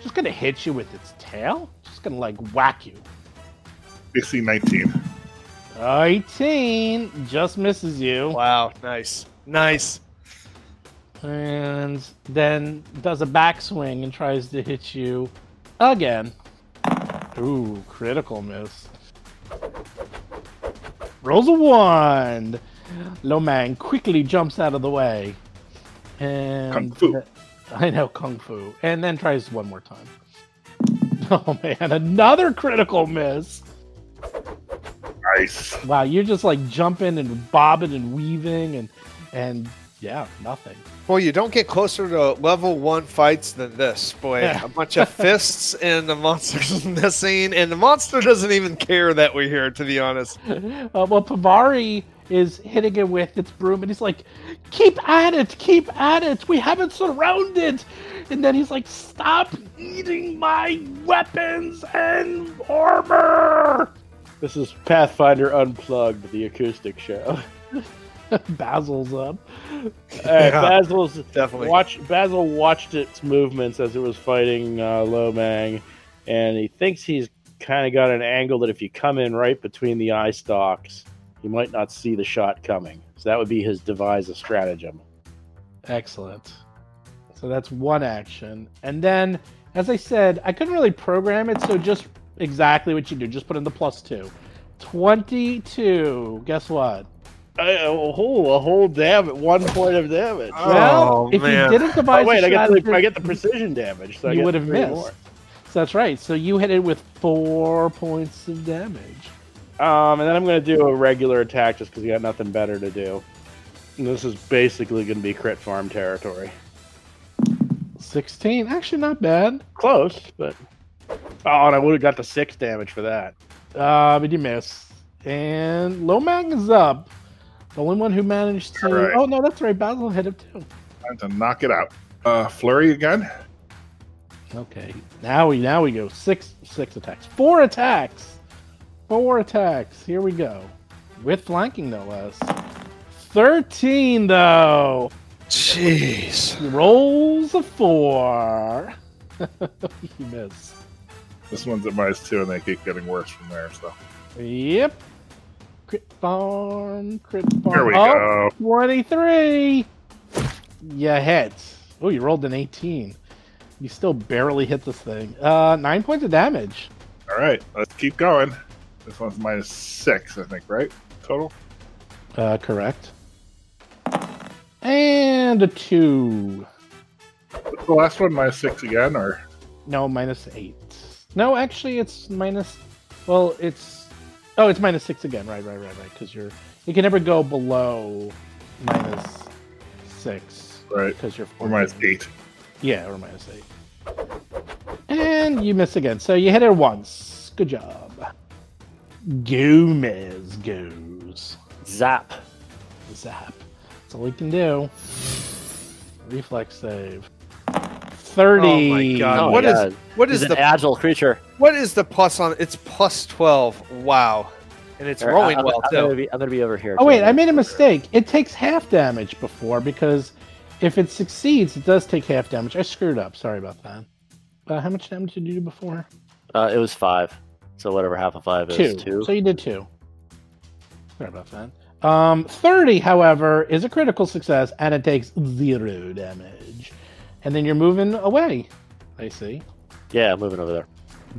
just gonna hit you with its tail. Just gonna like whack you. AC 19. 18 just misses you. Wow, nice. And then does a backswing and tries to hit you again. Ooh, critical miss. Rolls a 1. Lomang quickly jumps out of the way. And Kung Fu. I know, Kung Fu. And then tries one more time. Oh man, another critical miss. Nice. Wow, you're just like jumping and bobbing and weaving and yeah, nothing. Boy, you don't get closer to level 1 fights than this. Boy, Yeah. a bunch of fists and the monster's missing, and the monster doesn't even care that we're here, to be honest. Well, Pavari is hitting it with its broom, and he's like, keep at it, we have it surrounded. And then he's like, stop eating my weapons and armor. This is Pathfinder Unplugged, the acoustic show. Basil's up. Basil's Definitely. Basil watched its movements as it was fighting Lomang, and he thinks he's kind of got an angle that if you come in right between the eye stalks, you might not see the shot coming. So that would be his devise a stratagem. Excellent. So that's one action. And then, as I said, I couldn't really program it, so just exactly what you do. Just put in the +2. 22. Guess what? A whole damage, 1 point of damage. Well, if man. you didn't devise Wait, a I strategy, get the precision damage. So I you get would have 3 missed. more. So that's right. So you hit it with 4 points of damage. And then I'm going to do a regular attack just because you got nothing better to do. And this is basically going to be crit farm territory. 16. Actually, not bad. Close, but... Oh, and I would have got the 6 damage for that. But you miss. And Lomang is up. The only one who managed to... All right. Oh, no, that's right. Basil hit him too. Time to knock it out. Flurry again. Okay. Now we go. Six attacks. 4 attacks. 4 attacks. Here we go. With flanking, no less. 13, though. Jeez. He rolls a 4. You miss. This one's at -2, and they keep getting worse from there. So Yep. Crit farm. here we go. 23. You hit. Oh, you rolled an 18. You still barely hit this thing. 9 points of damage. All right, let's keep going. This one's -6, I think, right? Total. Correct. And a 2. What's the last one? -6 again, or No, -8. No, actually, it's minus. Well, it's. Oh, it's -6 again. Right. Because you can never go below -6. right? Because you're Or -8. Yeah, or -8. And you miss again. So you hit it once. Good job. Gomez goes. Zap. Zap. That's all he can do. Reflex save. 30. Oh my god. Oh What my is God. what He's is an the agile creature. what is the plus on it's +12. Wow. And it's rolling I'm, well I'm too. gonna be over here. Oh, wait, too. I made a mistake. It takes half damage before because if it succeeds, it does take half damage. I screwed up. Sorry about that. How much damage did you do before? It was 5. So whatever half of 5 is 2. So you did 2. Sorry about that. 30, however, is a critical success, and it takes 0 damage. And then you're moving away, I see. Yeah, moving over there.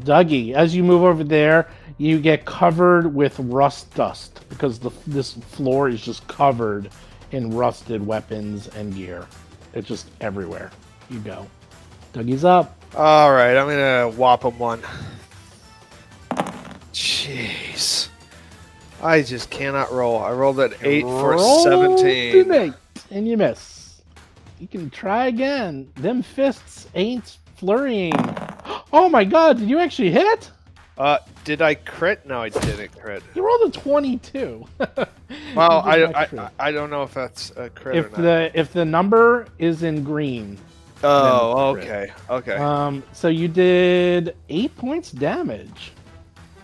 Dougie, as you move over there, you get covered with rust dust because this floor is just covered in rusted weapons and gear. It's just everywhere you go. Dougie's up. All right, I'm gonna whop him one. Jeez, I just cannot roll. I rolled at 8 for 17. 8, and you miss. You can try again. Them fists ain't flurrying. Oh my god, did you actually hit? Did I crit? No, I didn't crit. You rolled a 22. Well, I don't know if that's a crit or not. If the number is in green. Oh, okay. Okay. So you did 8 points damage.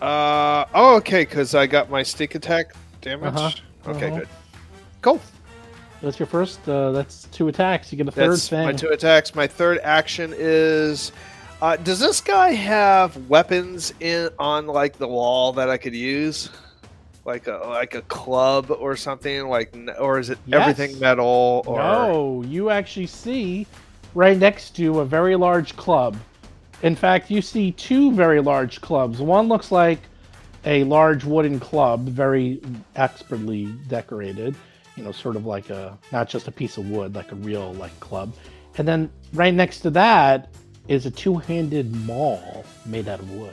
Okay, because I got my stick attack damage. Okay, good. Cool. That's your first. That's 2 attacks. You get a third thing. My 2 attacks. My third action is. Does this guy have weapons on like the wall that I could use, like a club or something? Or is it everything metal? Or... No, you actually see right next to a very large club. In fact, you see 2 very large clubs. One looks like a large wooden club, very expertly decorated. Sort of like not just a piece of wood, like a real club. And then right next to that is a 2-handed maul made out of wood.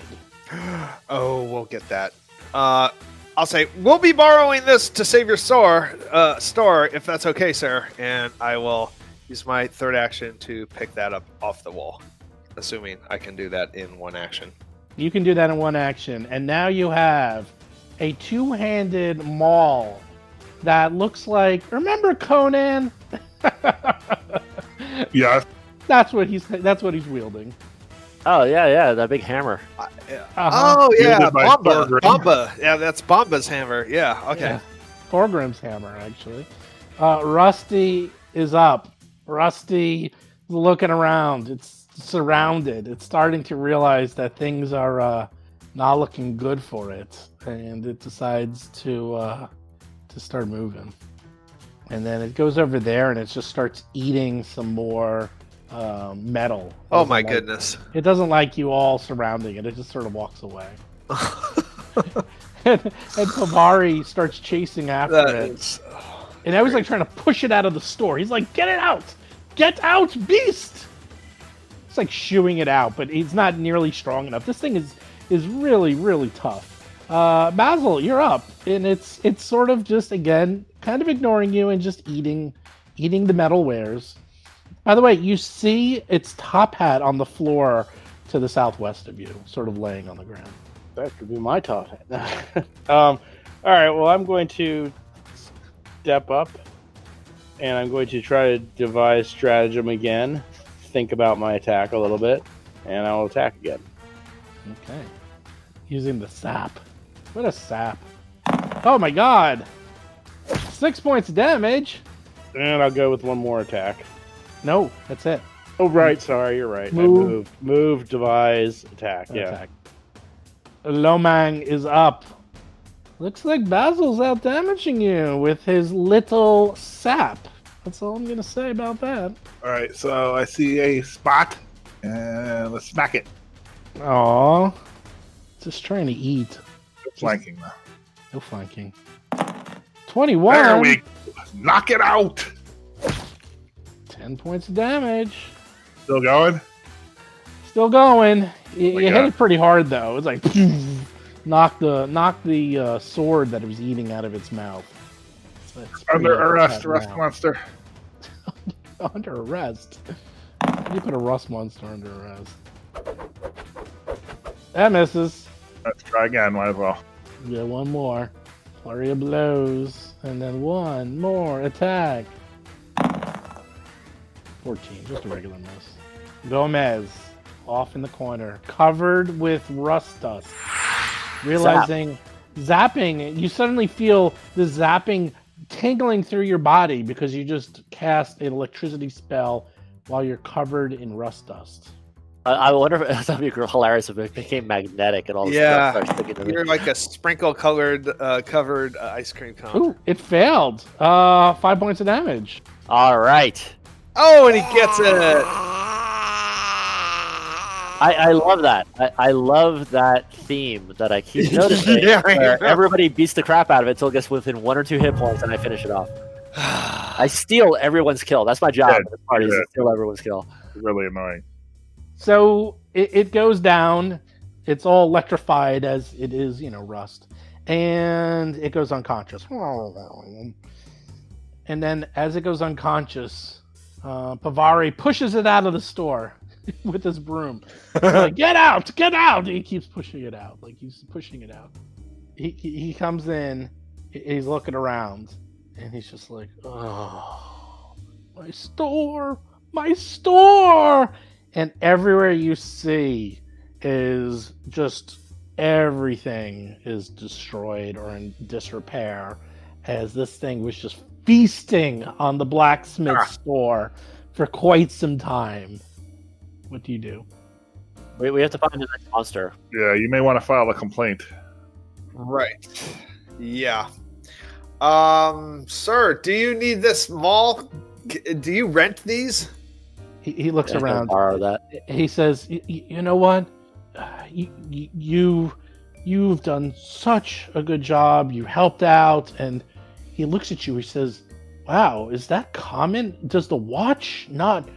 Oh, we'll get that. I'll say, we'll be borrowing this to save your store, if that's okay, sir. And I will use my third action to pick that up off the wall, assuming I can do that in 1 action. You can do that in 1 action. And now you have a 2-handed maul that looks like... Remember Conan? Yeah. That's what he's wielding. Oh, yeah, that big hammer. Oh, yeah, Bomba. Bomba. Yeah, that's Bomba's hammer. Yeah, okay. Yeah. Thorgrim's hammer, actually. Rusty is up. Rusty is looking around. It's surrounded. It's starting to realize that things are not looking good for it. And it decides to start moving. And then it goes over there and it just starts eating some more metal. Oh my goodness. It doesn't like you all surrounding it. It just sort of walks away. and Pavari starts chasing after it. And I was trying to push it out of the store. He's like, get it out! Get out, beast! It's shooing it out, but he's not nearly strong enough. This thing is really, really tough. Basil, you're up. And it's sort of just, again, kind of ignoring you and just eating the metal wares. By the way, you see its top hat on the floor to the southwest of you, sort of laying on the ground. That could be my top hat. All right, well, I'm going to step up, and I'm going to try to devise stratagem again, think about my attack a little bit, and I'll attack again. Okay. Using the sap. What a sap. Oh my god! 6 points of damage! And I'll go with 1 more attack. No, that's it. Oh, right. Sorry, you're right. Move, devise, attack. Yeah. Attack. Lomang is up. Looks like Basil's out damaging you with his little sap. That's all I'm going to say about that. All right, so I see a spot, and let's smack it. Aww. Just trying to eat. No flanking, though. No flanking. 21. There we go. Knock it out. 10 points of damage. Still going? Still going. You hit it pretty hard, though. It's like knock the sword that it was eating out of its mouth. Under arrest, rust monster. Under arrest? How do you put a rust monster under arrest? That misses. Let's try again, might as well. Yeah, 1 more. Flurry of blows. And then 1 more attack. 14, just a regular miss. Gomez, off in the corner, covered with rust dust. Realizing zapping, you suddenly feel the zapping tingling through your body because you just cast an electricity spell while you're covered in rust dust. I wonder if that'd be hilarious if it became magnetic and all this stuff starts sticking to me. You're like a sprinkle covered ice cream cone. Ooh, it failed. 5 points of damage. All right. Oh, and he gets it. I love that. I love that theme that I keep noticing. Where everybody beats the crap out of it until it gets within 1 or 2 hit points, and I finish it off. I steal everyone's kill. That's my job at this party, is to steal everyone's kill. Really annoying. So it goes down. It's all electrified as it is, rust. And it goes unconscious. And then as it goes unconscious, Pavari pushes it out of the store with his broom. Like, get out! He keeps pushing it out. He comes in, he's looking around, and he's just like, oh, my store! And everywhere you see is just everything is destroyed or in disrepair, as this thing was just feasting on the blacksmith store for quite some time. What do you do? We have to find the next monster. Yeah, you may want to file a complaint. Right. Yeah. Sir, do you need this mall? Do you rent these? He looks around. Borrow that. He says, "You know what? You've done such a good job. You helped out." And he looks at you. He says, "Wow, is that common? Does the watch not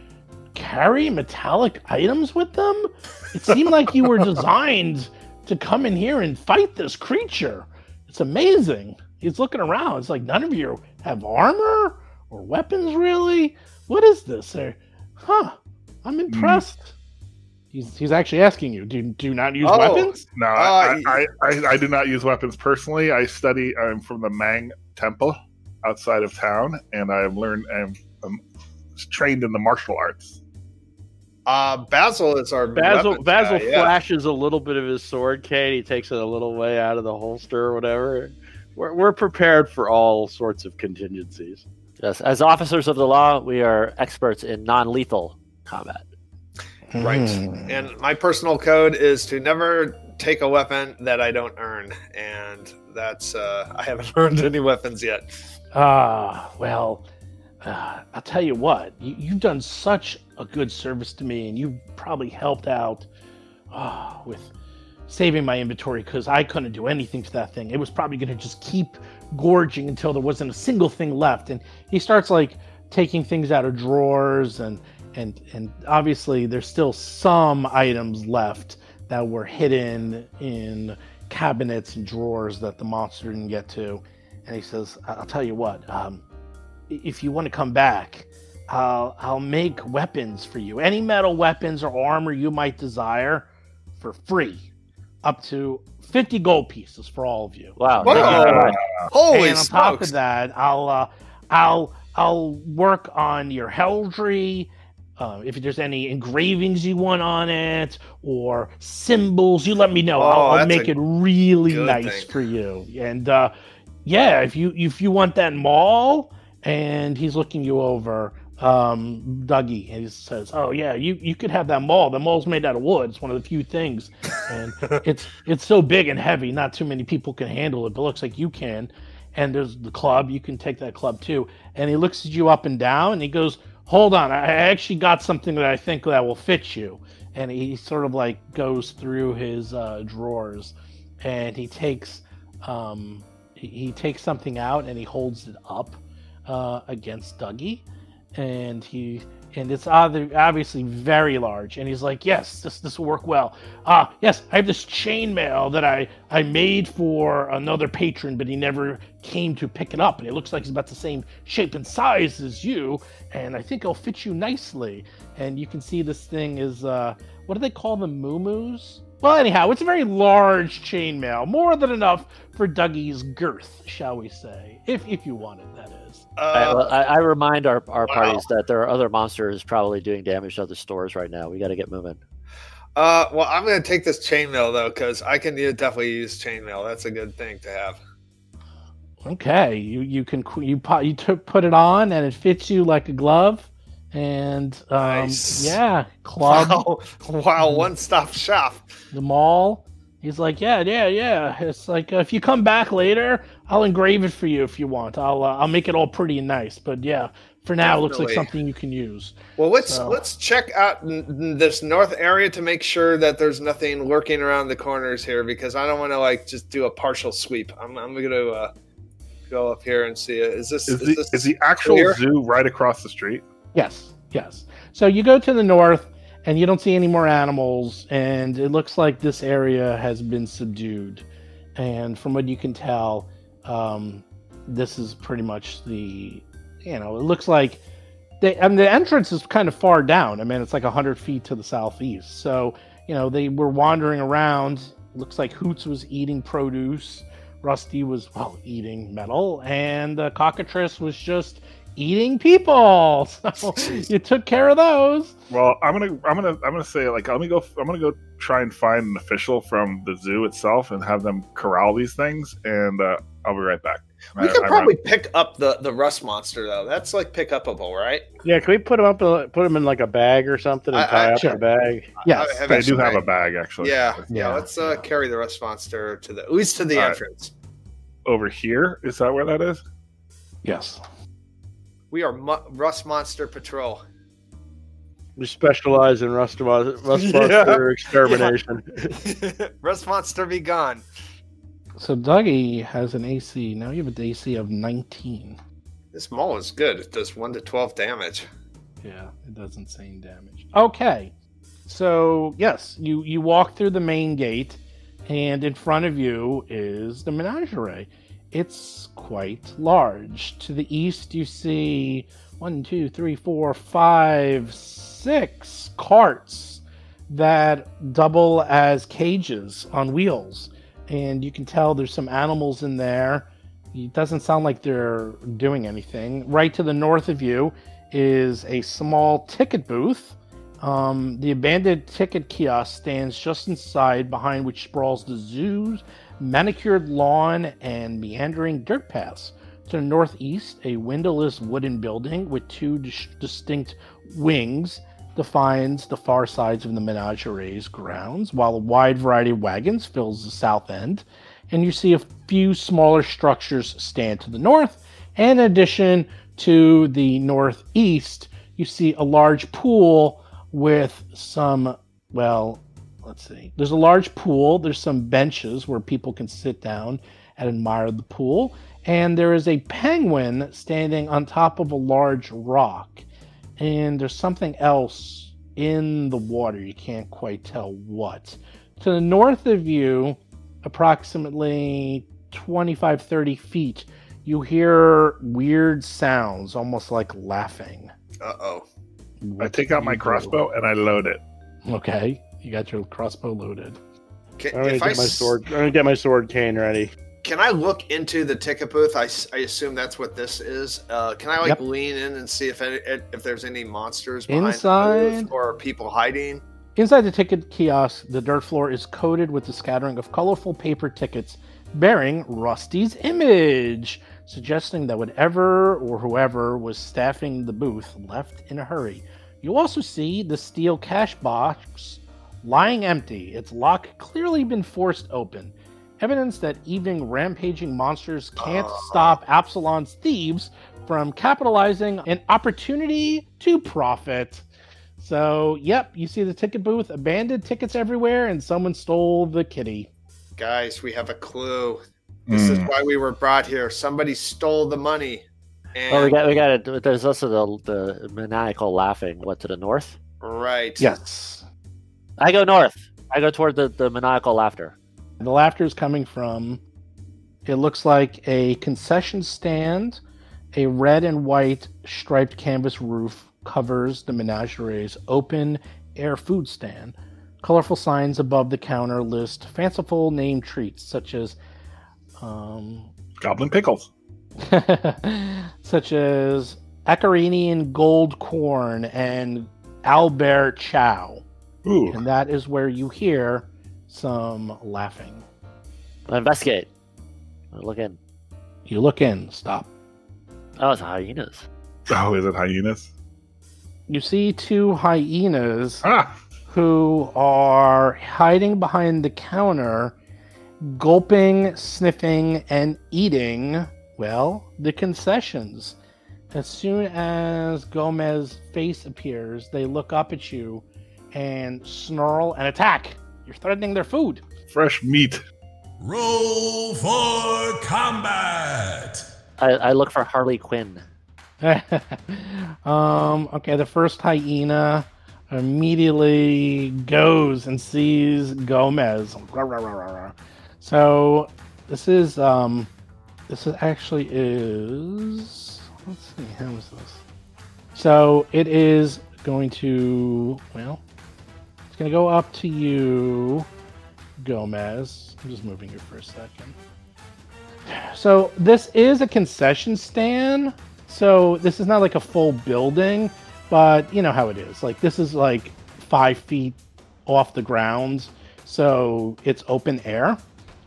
carry metallic items with them? It seemed like you were designed to come in here and fight this creature. It's amazing." He's looking around. It's like, none of you have armor or weapons, really? What is this? I'm impressed. He's actually asking you, do you not use weapons? No, I do not use weapons personally. I'm from the Mang Temple outside of town, and I'm trained in the martial arts. Basil is our Basil guy, flashes a little bit of his sword cane. He takes it a little way out of the holster or whatever. We're prepared for all sorts of contingencies. Yes, as officers of the law, we are experts in non-lethal combat. Right. And my personal code is to never take a weapon that I don't earn. And that's, I haven't earned any weapons yet. I'll tell you what, you've done such a good service to me, and you've probably helped out with saving my inventory, because I couldn't do anything to that thing. It was probably going to just keep gorging until there wasn't a single thing left. And he starts taking things out of drawers, and obviously there's still some items left that were hidden in cabinets and drawers that the monster didn't get to. And he says, I'll tell you what, if you want to come back, I'll make weapons for you. Any metal weapons or armor you might desire for free. Up to 50 gold pieces for all of you. Wow! Holy and on top of that, I'll work on your heraldry. If there's any engravings you want on it or symbols, you let me know. I'll make it really nice for you. And if you want that maul, and he's looking you over, Dougie, and he says, "Oh yeah, you could have that maul. The maul's made out of wood. It's one of the few things, and it's so big and heavy, not too many people can handle it. But it looks like you can. And there's the club. You can take that club too." And he looks at you up and down, and he goes, "Hold on, I actually got something that I think that will fit you." And he sort of goes through his drawers, and he takes something out, and he holds it up against Dougie. And it's obviously very large, and he's like, "Yes, this will work well. Yes, I have this chainmail that I made for another patron, but he never came to pick it up, and it looks like it's about the same shape and size as you, and I think it'll fit you nicely." And you can see this thing is what do they call them, muumuus? Well, anyhow, it's a very large chainmail, more than enough for Dougie's girth, shall we say, if you want it, that is. I remind our parties that there are other monsters probably doing damage to other stores right now. We got to get moving. Well, I'm going to take this chainmail, though, because I can definitely use chainmail. That's a good thing to have. Okay, you put it on, and it fits you like a glove. And Nice. yeah, club, Wow, one-stop shop. the mall. He's like, yeah. It's like if you come back later, I'll engrave it for you if you want. I'll make it all pretty and nice. But yeah, for now, it looks like Definitely. something you can use. Well, So- let's check out this north area to make sure that there's nothing lurking around the corners here, because I don't want to like just do a partial sweep. I'm going to go up here and see it. Is this Is the actual clear? zoo right across the street? Yes. So you go to the north, and you don't see any more animals, and it looks like this area has been subdued. And from what you can tell, this is pretty much the, it looks like the entrance is kind of far down. I mean, it's like 100 feet to the southeast. So, they were wandering around. It looks like Hoots was eating produce. Rusty was, eating metal. And Cockatrice was just eating people. So you took care of those. Well, I'm gonna say, like, I'm gonna go try and find an official from the zoo itself and have them corral these things, and I'll be right back. We could probably pick up the rust monster though. That's like pick upable, right? Yeah, can we put him in like a bag or something and tie up sure. the bag? Yes. They do have a bag, actually. Yeah. Yeah. Let's carry the rust monster at least to the All right. entrance. Over here, is that where that is? Yes. We are Rust Monster Patrol. We specialize in rust monster extermination. Rust Monster be gone. So Dougie has an AC. Now you have an AC of 19. This maul is good. It does 1 to 12 damage. Yeah, it does insane damage. Okay. So, yes, you walk through the main gate, and in front of you is the menagerie. It's quite large. To the east, you see 1, 2, 3, 4, 5, 6 carts that double as cages on wheels. And you can tell there's some animals in there. It doesn't sound like they're doing anything. Right to the north of you is a small ticket booth. The abandoned ticket kiosk stands just inside, behind which sprawls the zoo's manicured lawn and meandering dirt paths. To the northeast, a windowless wooden building with 2 distinct wings defines the far sides of the menagerie's grounds, while a wide variety of wagons fills the south end. And you see a few smaller structures stand to the north. And in addition to the northeast, you see a large pool with some, let's see. There's a large pool. There's some benches where people can sit down and admire the pool. And there is a penguin standing on top of a large rock. And there's something else in the water. You can't quite tell what. To the north of you, approximately 25, 30 feet, you hear weird sounds, almost like laughing. Uh-oh. I take out my crossbow and I load it. Okay, you got your crossbow loaded. Can, I'm gonna if get my sword. I'm gonna get my sword cane ready. Can I look into the ticket booth? I assume that's what this is. Can I Yep. lean in and see if there's any monsters behind the Inside? booth or people hiding? Inside the ticket kiosk, the dirt floor is coated with a scattering of colorful paper tickets bearing Rusty's image, suggesting that whatever or whoever was staffing the booth left in a hurry. You also see the steel cash box lying empty, its lock clearly been forced open. Evidence that even rampaging monsters can't stop Absalon's thieves from capitalizing an opportunity to profit. So, yep, you see the ticket booth, abandoned tickets everywhere, and someone stole the kitty. Guys, we have a clue. This is why we were brought here. Somebody stole the money. And Oh, we got it. There's also the maniacal laughing. What, to the north? right. Yes. I go north. I go toward the maniacal laughter. The laughter is coming from, it looks like a concession stand. A red and white striped canvas roof covers the menagerie's open air food stand. Colorful signs above the counter list fanciful name treats such as Goblin pickles. such as Acarinian gold corn and Owlbear chow. Ooh. And that is where you hear some laughing. I investigate. I look in. You look in, stop. Oh, it's hyenas. Oh, is it hyenas? you see two hyenas Ah! who are hiding behind the counter, gulping, sniffing, and eating, well, the concessions. As soon as Gomez's face appears, they look up at you and snarl and attack. You're threatening their food. Fresh meat. Roll for combat! I look for Harley Quinn. Okay, the first hyena immediately goes and sees Gomez. So this actually is, let's see, how is this? So it is going to, well, it's going to go up to you, Gomez. I'm just moving you for a second. So this is a concession stand. So this is not like a full building, but you know how it is. Like this is like 5 feet off the ground. So it's open air.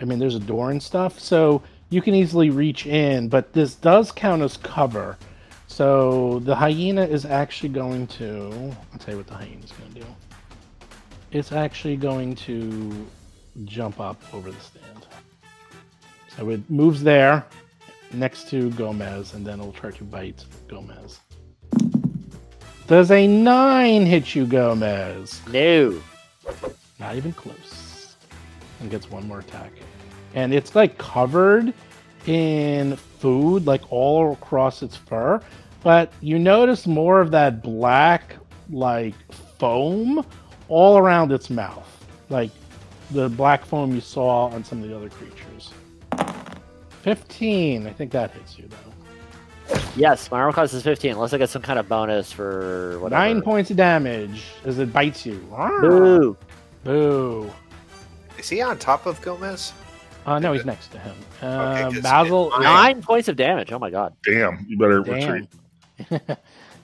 I mean, there's a door and stuff. So you can easily reach in, but this does count as cover. So the hyena is actually going to, I'll tell you what the hyena is going to do. It's actually going to jump up over the stand. So it moves there next to Gomez, and then it'll try to bite Gomez. Does a 9 hit you, Gomez? No. Not even close. And gets one more attack. And it's like covered in food, like all across its fur. But you notice more of that black, like, foam all around its mouth. Like the black foam you saw on some of the other creatures. 15. I think that hits you, though. Yes, my armor class is 15, unless I get some kind of bonus for whatever. 9 points of damage as it bites you. Boo! Boo. Is he on top of Gomez? No, he's next to him. Okay, 'cause Basil. 9 points of damage. Oh my god. Damn, you better Damn. retreat.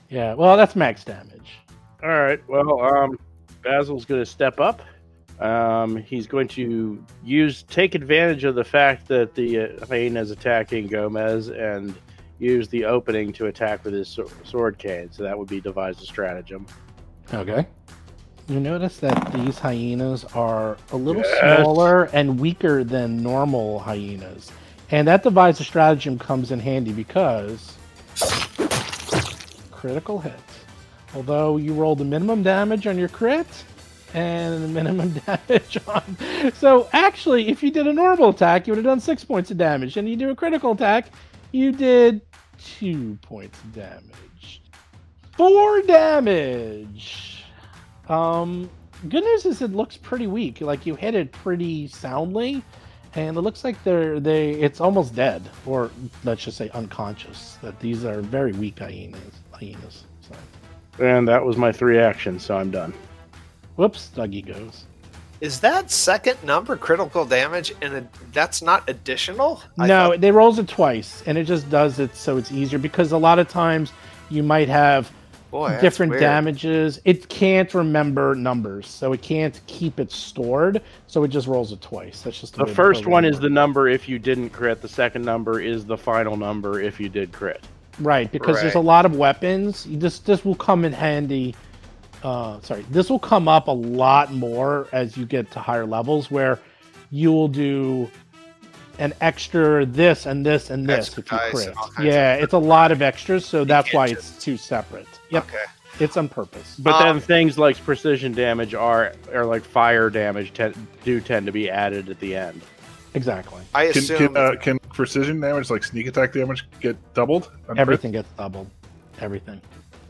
Yeah, well, that's max damage. All right. Well, Basil's going to step up. He's going to take advantage of the fact that the hyena is attacking Gomez and use the opening to attack with his sword cane. So that would be devise a stratagem. Okay. You notice that these hyenas are a little smaller and weaker than normal hyenas. And that devise a stratagem comes in handy because critical hit. Although you rolled the minimum damage on your crit and the minimum damage on... So actually, if you did a normal attack, you would have done 6 points of damage. And you do a critical attack, you did 2 points of damage. 4 damage! Good news is it looks pretty weak. Like you hit it pretty soundly, and it looks like it's almost dead, or let's just say unconscious. That these are very weak hyenas. So. And that was my 3 actions, so I'm done. Whoops, Dougie goes. Is that second number critical damage, and that's not additional? No, they rolls it twice, and it just does it so it's easier, because a lot of times you might have different damages. It can't remember numbers, so it can't keep it stored, so it just rolls it twice. That's just the first one is the number if you didn't crit. The second number is the final number if you did crit. Right, because there's a lot of weapons. This will come in handy. This will come up a lot more as you get to higher levels, where you will do an extra this and this and this if you crit. Yeah, it's a lot of extras, so that's why it's 2 separate. Yep. Okay. It's on purpose. But then things like precision damage or like fire damage do tend to be added at the end. Exactly. I assume can precision damage, like sneak attack damage, get doubled? Everything gets doubled. Everything.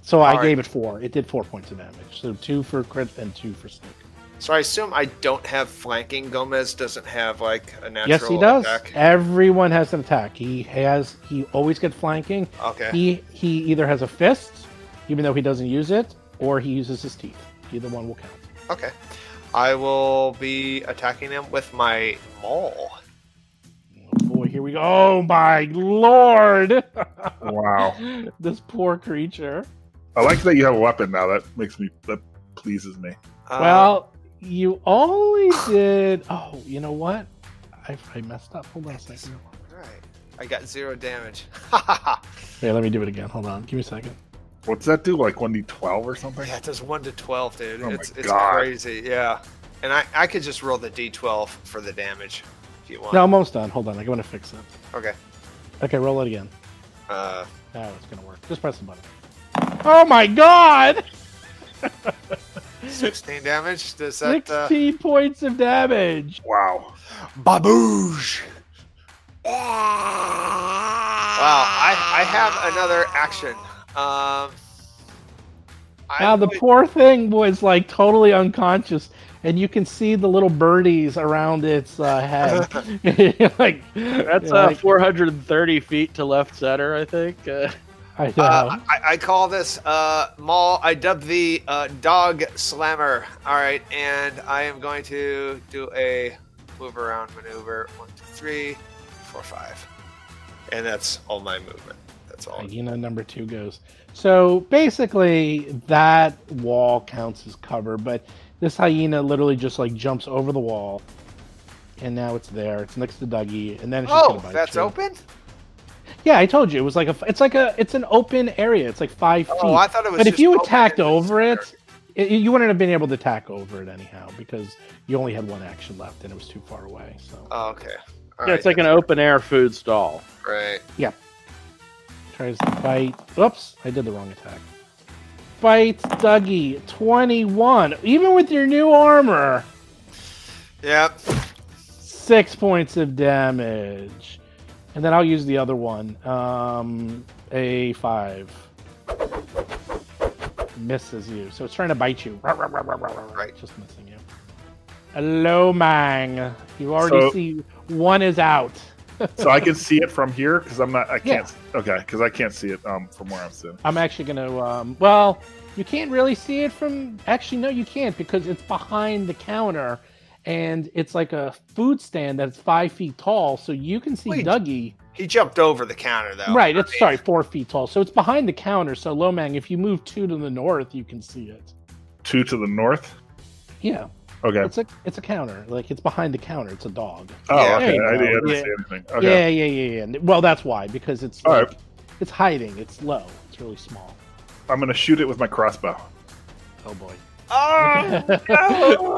So I gave it 4. It did 4 points of damage. So 2 for crit and 2 for sneak. So I assume I don't have flanking. Gomez doesn't have like a natural Yes, he does. attack. Everyone has an attack. He always gets flanking. Okay. He either has a fist, even though he doesn't use it, or he uses his teeth. Either one will count. Okay. I will be attacking him with my maul. Oh boy, here we go. Oh my lord! Wow. This poor creature. I like that you have a weapon now. That pleases me. Well, you only did... Oh, you know what? I messed up. Hold on a second. Alright. I got 0 damage. Here, let me do it again. Hold on. Give me a second. What's that do? Like 1d12 or something? Yeah, it does 1 to 12, dude. Oh it's my God. crazy. Yeah, and I could just roll the d12 for the damage if you want. No, I'm almost done. Hold on, I want to fix it. Okay. Okay, roll it again. Uh, Oh, it's gonna work. Just press the button. Oh my God! 16 damage. Does that? 16 points of damage. Wow. Baboosh! Wow, I have another action. Now the poor thing was like totally unconscious, and you can see the little birdies around its head. Like That's like, 430 feet to left center, I think. I know. I call this Maul. I dub the dog slammer. All right, and I am going to do a move around maneuver. 1, 2, 3, 4, 5, and that's all my movement. That's all. Hyena number 2 goes. So basically, that wall counts as cover, but this hyena literally just like jumps over the wall, and now it's there. It's next to Dougie, and then it's just gonna bite that's you. open. Yeah, I told you it was like it's an open area. It's like 5 feet. Oh, I thought it was. But if just you open attacked in this over area. you wouldn't have been able to attack over it anyhow because you only had 1 action left and it was too far away. So Oh, okay. All Yeah, it's like an open air food stall. Right. tries to bite. Oops, I did the wrong attack. Bites Dougie 21. Even with your new armor, Yep. 6 points of damage. And then I'll use the other one. A 5. Misses you. So it's trying to bite you. Right. Just missing you. Hello, Mang. You already see one is out. So I can see it from here because I'm not. I Yeah. can't. Okay, because I can't see it from where I'm sitting. I'm actually going to, well, you can't really see it from, actually, no, you can't because it's behind the counter and it's like a food stand that's 5 feet tall. So you can see Wait. Dougie. He jumped over the counter though. Right, it's, sorry, 4 feet tall. So it's behind the counter. So Lomang, if you move 2 to the north, you can see it. 2 to the north. Yeah. Okay. It's a counter. Like it's behind the counter. It's a dog. Oh, Yeah. okay. There you I go. didn't Yeah. see anything. Okay. Yeah. Well, that's why, because it's All like, right. it's hiding. It's low. It's really small. I'm gonna shoot it with my crossbow. Oh boy. Oh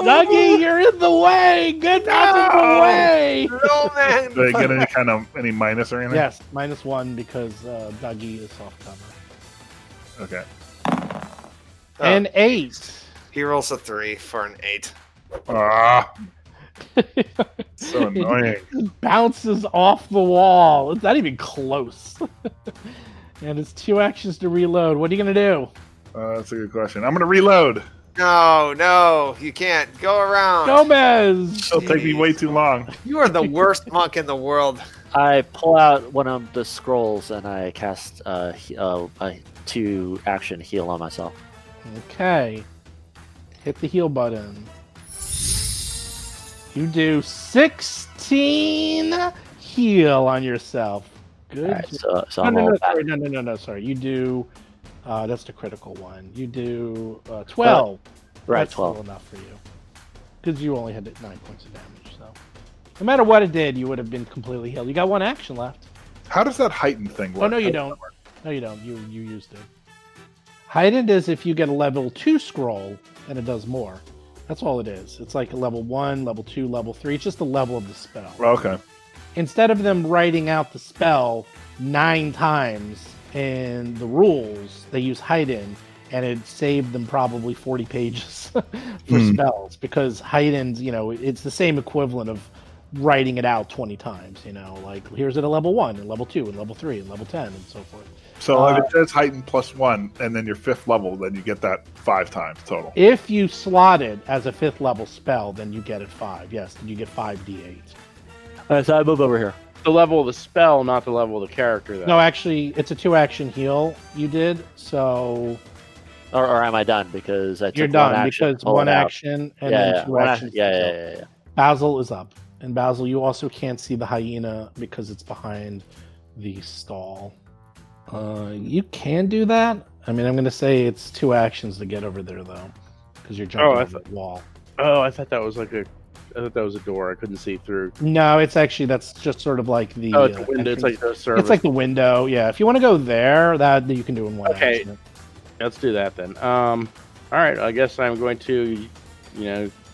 Dougie, you're in the way. Get out of the way. no, man. Did I get any minus or anything? Yes, -1 because Dougie is off cover. Okay. An 8. He rolls a 3 for an 8. Ah, so annoying. It bounces off the wall. It's not even close. And it's 2 actions to reload. What are you gonna do? That's a good question. I'm gonna reload. No, you can't. Go around. Gomez. It'll take me way too long. You are the worst monk in the world. I pull out one of the scrolls and I cast a 2 action heal on myself. Okay. Hit the heal button. You do 16 heal on yourself. Good. All right, so No, I'm all back. no, sorry. You do, that's the critical one. You do 12. Right, That's 12. still enough for you. Because you only had 9 points of damage, so. No matter what it did, you would have been completely healed. You got 1 action left. How does that heightened thing work? Oh, no, you don't. No, you don't. You used it. Heightened is if you get a level 2 scroll, and it does more. That's all it is. It's like a level 1, level 2, level 3. It's just the level of the spell. Okay. Instead of them writing out the spell 9 times in the rules, they use Heighten, and it saved them probably 40 pages for spells because Heighten's, it's the same equivalent of writing it out 20 times, like here's it at level 1 and level 2 and level 3 and level 10 and so forth. So if it says heightened +1 and then your 5th level, then you get that 5 times total. If you slot it as a 5th level spell, then you get it 5. Yes, then you get 5d8. So I move over here. The level of the spell, not the level of the character, though. No, actually, it's a 2-action heal you did, so... Or am I done? Because I took You're one done, action. because 1 action and then 2 actions. Yeah. Basil is up. And Basil, you also can't see the hyena because it's behind the stall. You can do that. I mean, I'm going to say it's 2 actions to get over there, though, because you're jumping over the wall. Oh, I thought that was like a door. I couldn't see through. No, that's just sort of like the. Oh, it's a window. It's like the service. It's like the window. Yeah, if you want to go there, that you can do in 1 action. Let's do that then. All right, I guess I'm going to,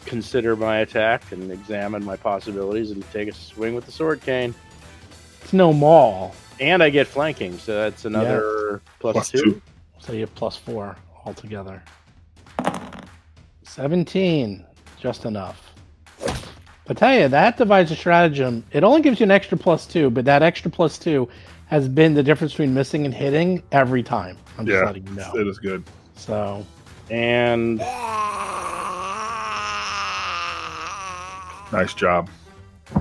consider my attack and examine my possibilities and take a swing with the sword cane. It's no maul. And I get flanking, so that's another plus 2. So you have +4 altogether. 17, just enough. I tell you, that device of stratagem, it only gives you an extra +2, but that extra +2 has been the difference between missing and hitting every time. I'm just letting you know. It is good. So, and nice job.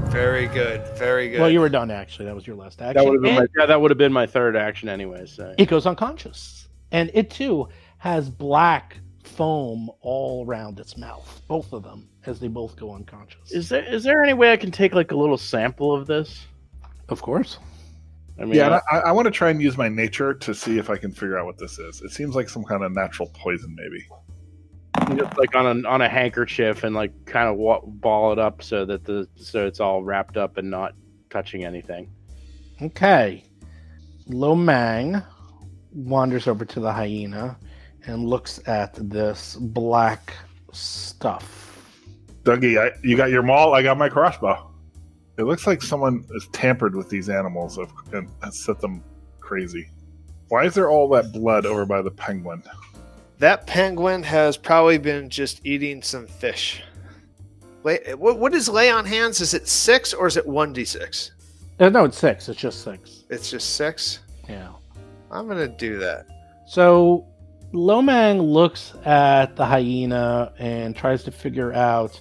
Very good. Very good. Well, you were done, actually. That was your last action. That would have been my third action anyway. So. It goes unconscious. And it, too, has black foam all around its mouth. Both of them, as they both go unconscious. Is there any way I can take, like, a little sample of this? Of course. I mean, Yeah, I want to try and use my nature to see if I can figure out what this is. It seems like some kind of natural poison, maybe. Just like on a handkerchief and like kind of ball it up so it's all wrapped up and not touching anything. Okay. Lo Mang wanders over to the hyena and looks at this black stuff. Dougie, you got your maul, I got my crossbow. It looks like someone has tampered with these animals and has set them crazy. Why is there all that blood over by the penguin? That penguin has probably been just eating some fish. What is lay on hands? Is it 6 or is it 1d6? No, it's 6. It's just 6. It's just 6? Yeah. I'm going to do that. So, Lo Mang looks at the hyena and tries to figure out.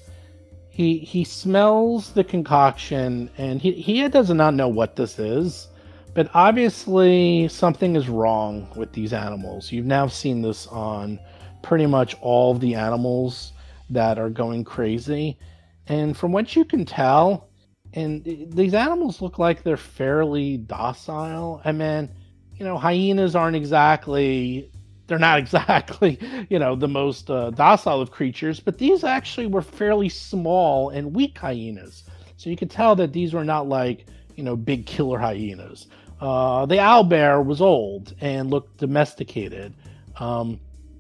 He smells the concoction, and he does not know what this is. But obviously, something is wrong with these animals. You've now seen this on pretty much all of the animals that are going crazy. And from what you can tell, and these animals look like they're fairly docile. I mean, hyenas aren't exactly... They're not exactly, the most docile of creatures. But these actually were fairly small and weak hyenas. So you could tell that these were not like, big killer hyenas. The owlbear was old and looked domesticated.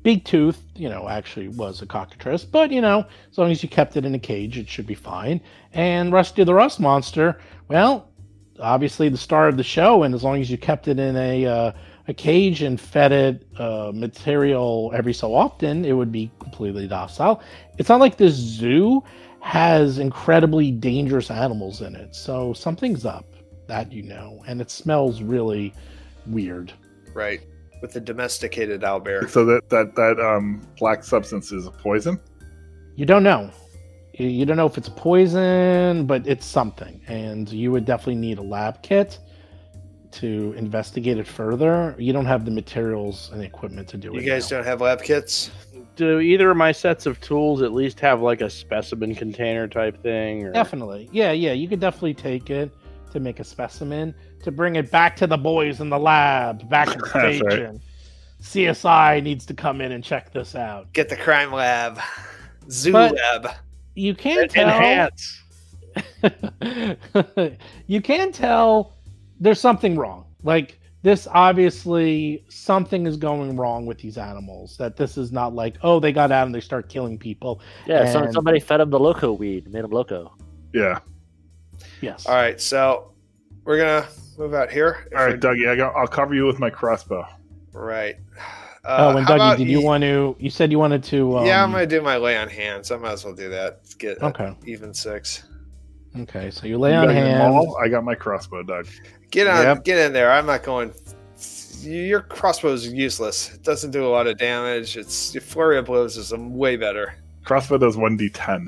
Big Tooth, actually was a cockatrice, but, as long as you kept it in a cage, it should be fine. And Rusty the Rust Monster, well, obviously the star of the show, and as long as you kept it in a cage and fed it material every so often, it would be completely docile. It's not like this zoo has incredibly dangerous animals in it, so something's up. That and it smells really weird. Right, with the domesticated owlbear. So that black substance is a poison? You don't know. You don't know if it's a poison, but it's something, and you would definitely need a lab kit to investigate it further. You don't have the materials and equipment to do it. You guys don't have lab kits? Do either of my sets of tools at least have like a specimen container type thing? Or... Definitely. Yeah, you could definitely take it to make a specimen, to bring it back to the boys in the lab, back to the station. Right. CSI needs to come in and check this out. Get the crime lab. Zoo lab. You can't tell. Enhance. You can tell there's something wrong. Like, this obviously, something is going wrong with these animals. That this is not like, oh, they got out and they start killing people. Yeah, somebody fed them the loco weed, made them loco. Yeah. Yes. All right, so we're gonna move out here. All right, Dougie, I'll cover you with my crossbow. Right. And Dougie, did you want to? You said you wanted to. Yeah, I'm gonna do my lay on hands. I might as well do that. Let's get even 6. Okay, so you lay on hands. I got my crossbow, Doug. Get in there. I'm not going. Your crossbow is useless. It doesn't do a lot of damage. Your flurry of blows is way better. Crossbow does 1d10.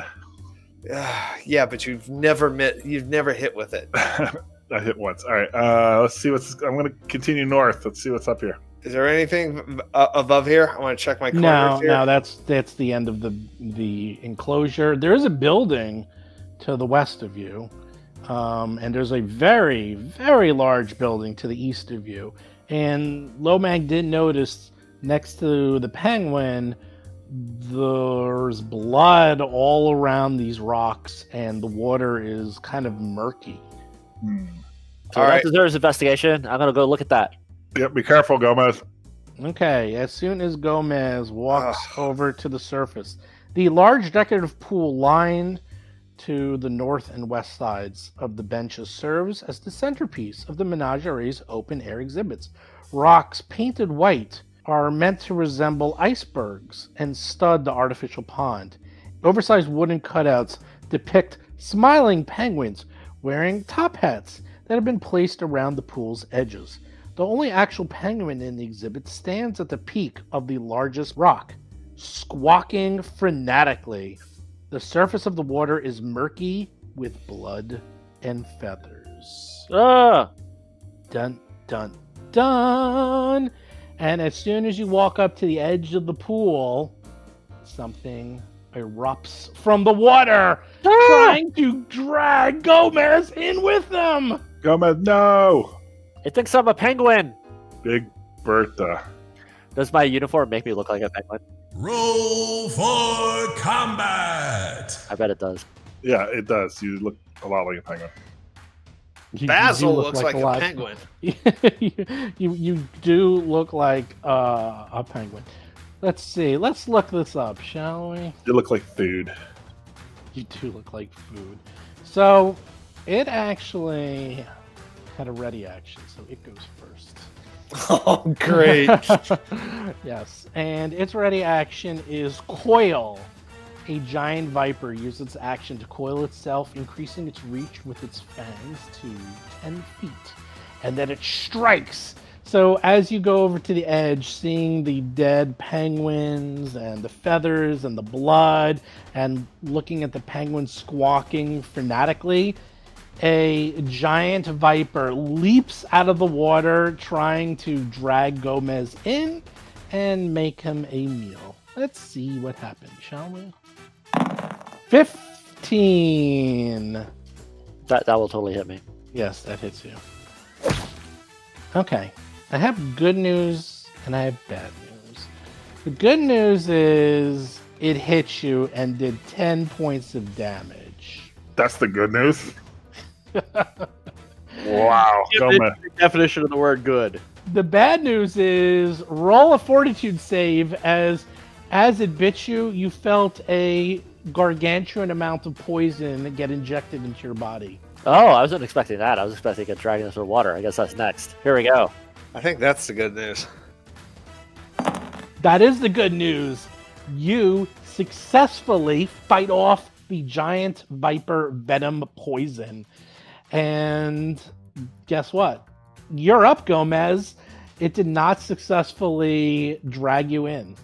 Yeah, but you've never hit with it. I hit once. All right. Let's see I'm going to continue north. Let's see what's up here. Is there anything above here? I want to check my corners here. No, that's the end of the enclosure. There is a building to the west of you, and there's a very, very large building to the east of you. And Lo Mang did notice next to the penguin, there's blood all around these rocks, and the water is kind of murky. So that deserves investigation. I'm gonna go look at that. Yep, be careful, Gomez. Okay, as soon as Gomez walks over to the surface, the large decorative pool lined to the north and west sides of the benches serves as the centerpiece of the menagerie's open-air exhibits. Rocks painted white are meant to resemble icebergs and stud the artificial pond. Oversized wooden cutouts depict smiling penguins wearing top hats that have been placed around the pool's edges. The only actual penguin in the exhibit stands at the peak of the largest rock, squawking frenetically. The surface of the water is murky with blood and feathers. Ah! Dun, dun, dun! And as soon as you walk up to the edge of the pool, something erupts from the water, trying to drag Gomez in with them! Gomez, no! It thinks I'm a penguin! Big Bertha. Does my uniform make me look like a penguin? Roll for combat! I bet it does. Yeah, it does. You look a lot like a penguin. You Basil do looks like a lot- penguin. you do look like a penguin. Let's see. Let's look this up, shall we? You look like food. You do look like food. So, it actually had a ready action, so it goes first. Oh, great. Yes, and its ready action is coil. A giant viper uses its action to coil itself, increasing its reach with its fangs to 10 feet. And then it strikes. So as you go over to the edge, seeing the dead penguins and the feathers and the blood, and looking at the penguins squawking frenetically, a giant viper leaps out of the water, trying to drag Gomez in and make him a meal. Let's see what happens, shall we? 15. That will totally hit me. Yes, that hits you. Okay. I have good news and I have bad news. The good news is it hit you and did 10 points of damage. That's the good news. Wow. Gomez. Definition of the word good. The bad news is roll a fortitude save as it bit you, you felt a gargantuan amount of poison get injected into your body. Oh, I wasn't expecting that. I was expecting to get dragged into the water. I guess that's next. Here we go. I think that's the good news. That is the good news. You successfully fight off the giant viper venom poison. And guess what? You're up, Gomez. It did not successfully drag you in.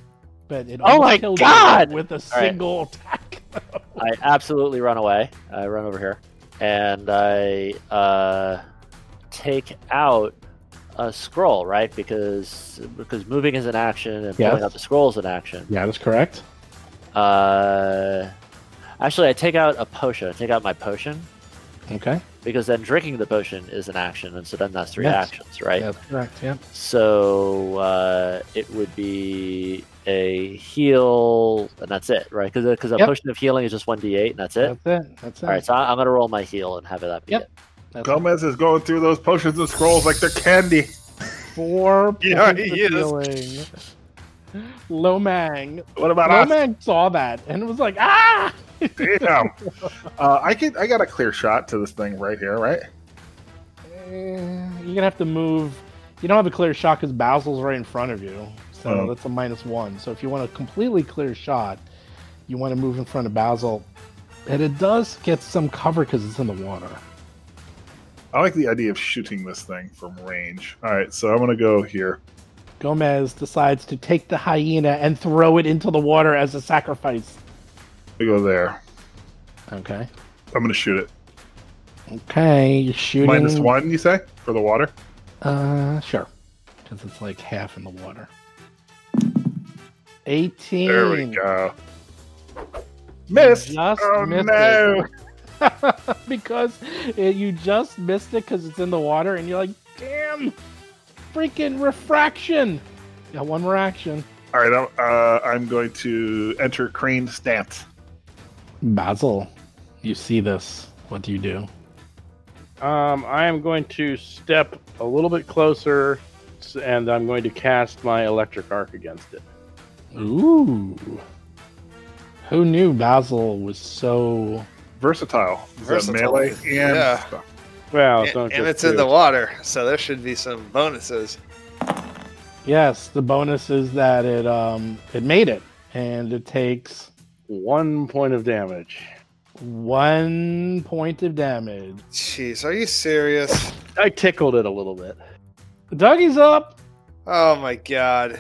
But it Oh my killed God! you with a single attack. I absolutely run away. I run over here. And I take out a scroll, right? Because moving is an action and pulling Yes. out the scroll is an action. Yeah, that's correct. Actually, I take out a potion. I take out my potion Okay. because then drinking the potion is an action, and so then that's three Yes. actions, right? That's correct, yeah. So it would be a heal, and that's it, right? Because a Yep. potion of healing is just 1d8, and that's it. That's it. All right, so I'm going to roll my heal and have that be Yep. it. That's Gomez is going through those potions and scrolls like they're candy. 4 Yeah, points he of is. healing. Lomang. What about us? Lomang saw that and was like, ah! Damn. I got a clear shot to this thing right here, right? You're going to have to move. You don't have a clear shot because Basil's right in front of you. So Oh. that's a -1. So if you want a completely clear shot, you want to move in front of Basil. And it does get some cover because it's in the water. I like the idea of shooting this thing from range. All right, so I'm going to go here. Gomez decides to take the hyena and throw it into the water as a sacrifice. We go there. Okay. I'm going to shoot it. Okay, you're shooting. -1, you say, for the water? Sure. Because it's like half in the water. 18. There we go. Missed. Just Oh missed no! because you just missed it because it's in the water, and you're like, damn, freaking refraction. Got one more action. All right, I'm going to enter crane stance. Basil, you see this. What do you do? I am going to step a little bit closer and I'm going to cast my electric arc against it. Ooh. Who knew Basil was so Versatile. Is that Versatile. melee and Yeah. stuff? Well, And, don't and just it's in do the it. water, so there should be some bonuses. Yes, the bonus is that it made it, and it takes 1 point of damage. 1 point of damage. Jeez, are you serious? I tickled it a little bit. Dougie's up. Oh my god.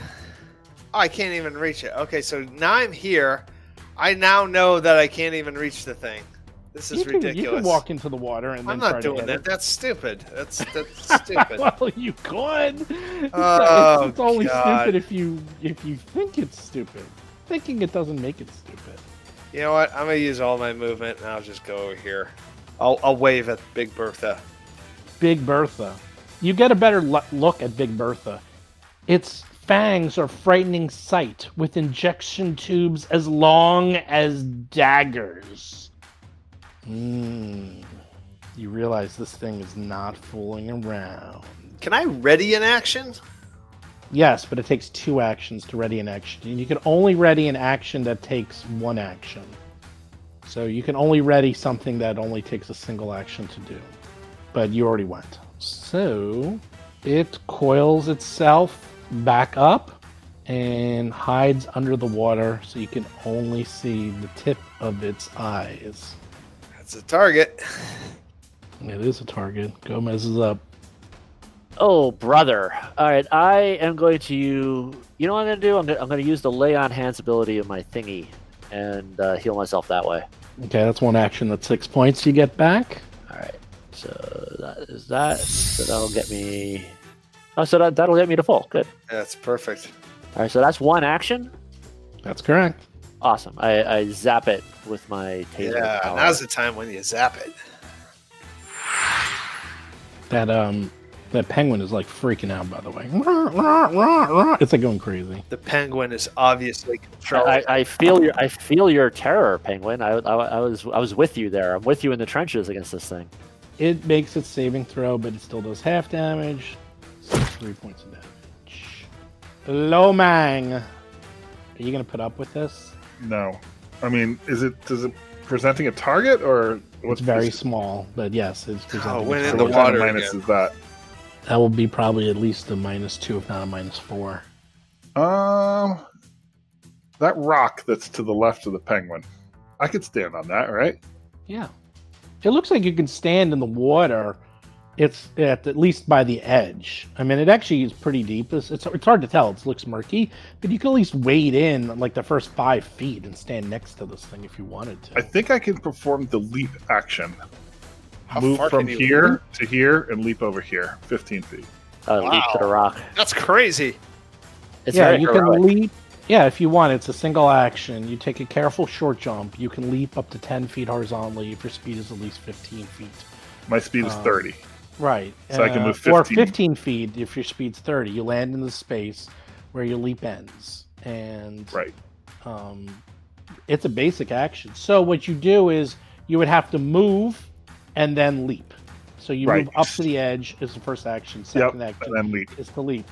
Oh, I can't even reach it. Okay, so now I'm here. I now know that I can't even reach the thing. This is ridiculous. You can walk into the water and I'm then try not to doing hit that. it. That's stupid. That's stupid. Well, you could. Oh, it's only God. stupid if you think it's stupid. Thinking it doesn't make it stupid. You know what? I'm gonna use all my movement, and I'll just go over here. I'll wave at Big Bertha. Big Bertha. You get a better look at Big Bertha. Its fangs are frightening sight, with injection tubes as long as daggers. You realize this thing is not fooling around. Can I ready an action? Yes, but it takes 2 actions to ready an action. And you can only ready an action that takes 1 action. So you can only ready something that only takes a single action to do. But you already went. So it coils itself back up and hides under the water so you can only see the tip of its eyes. That's a target. It is a target. Gomez is up. Oh, brother. All right, I am going to... You know what I'm going to do? I'm going to use the lay on hands ability of my thingy and heal myself that way. Okay, that's 1 action. That's 6 points you get back. All right, so that is that. So that'll get me... Oh, so that'll get me to full. Good. That's perfect. All right, so that's 1 action. That's correct. Awesome. I zap it with my taser. Yeah, power. now's the time when you zap it. That penguin is like freaking out, by the way. It's like going crazy. The penguin is obviously controlling. I feel your terror, Penguin. I was with you there. I'm with you in the trenches against this thing. It makes its saving throw, but it still does half damage. 3 points of damage. Lomang. Are you going to put up with this? No. I mean, is it presenting a target or It's very small, but yes, it's presenting. when a in target. the water What kind of minus again. is that? That will be probably at least a -2, if not a -4. That rock that's to the left of the penguin. I could stand on that, right? Yeah. It looks like you can stand in the water. It's at least by the edge. I mean, it actually is pretty deep. It's hard to tell. It looks murky, but you can at least wade in like the first 5 feet and stand next to this thing if you wanted to. I think I can perform the leap action. How Move far from can you here to here and leap over here, 15 feet. Leap to the rock. That's crazy. It's yeah, very you heroic. can leap. Yeah, if you want, it's a single action. You take a careful short jump. You can leap up to 10 feet horizontally if your speed is at least 15 feet. My speed is 30. Right. So I can move Or 15. 15 feet if your speed's 30. You land in the space where your leap ends. And Right. it's a basic action. So what you do is you would have to move and then leap. So you Right. move up to the edge is the first action. Second Yep, action and then leap. is to leap.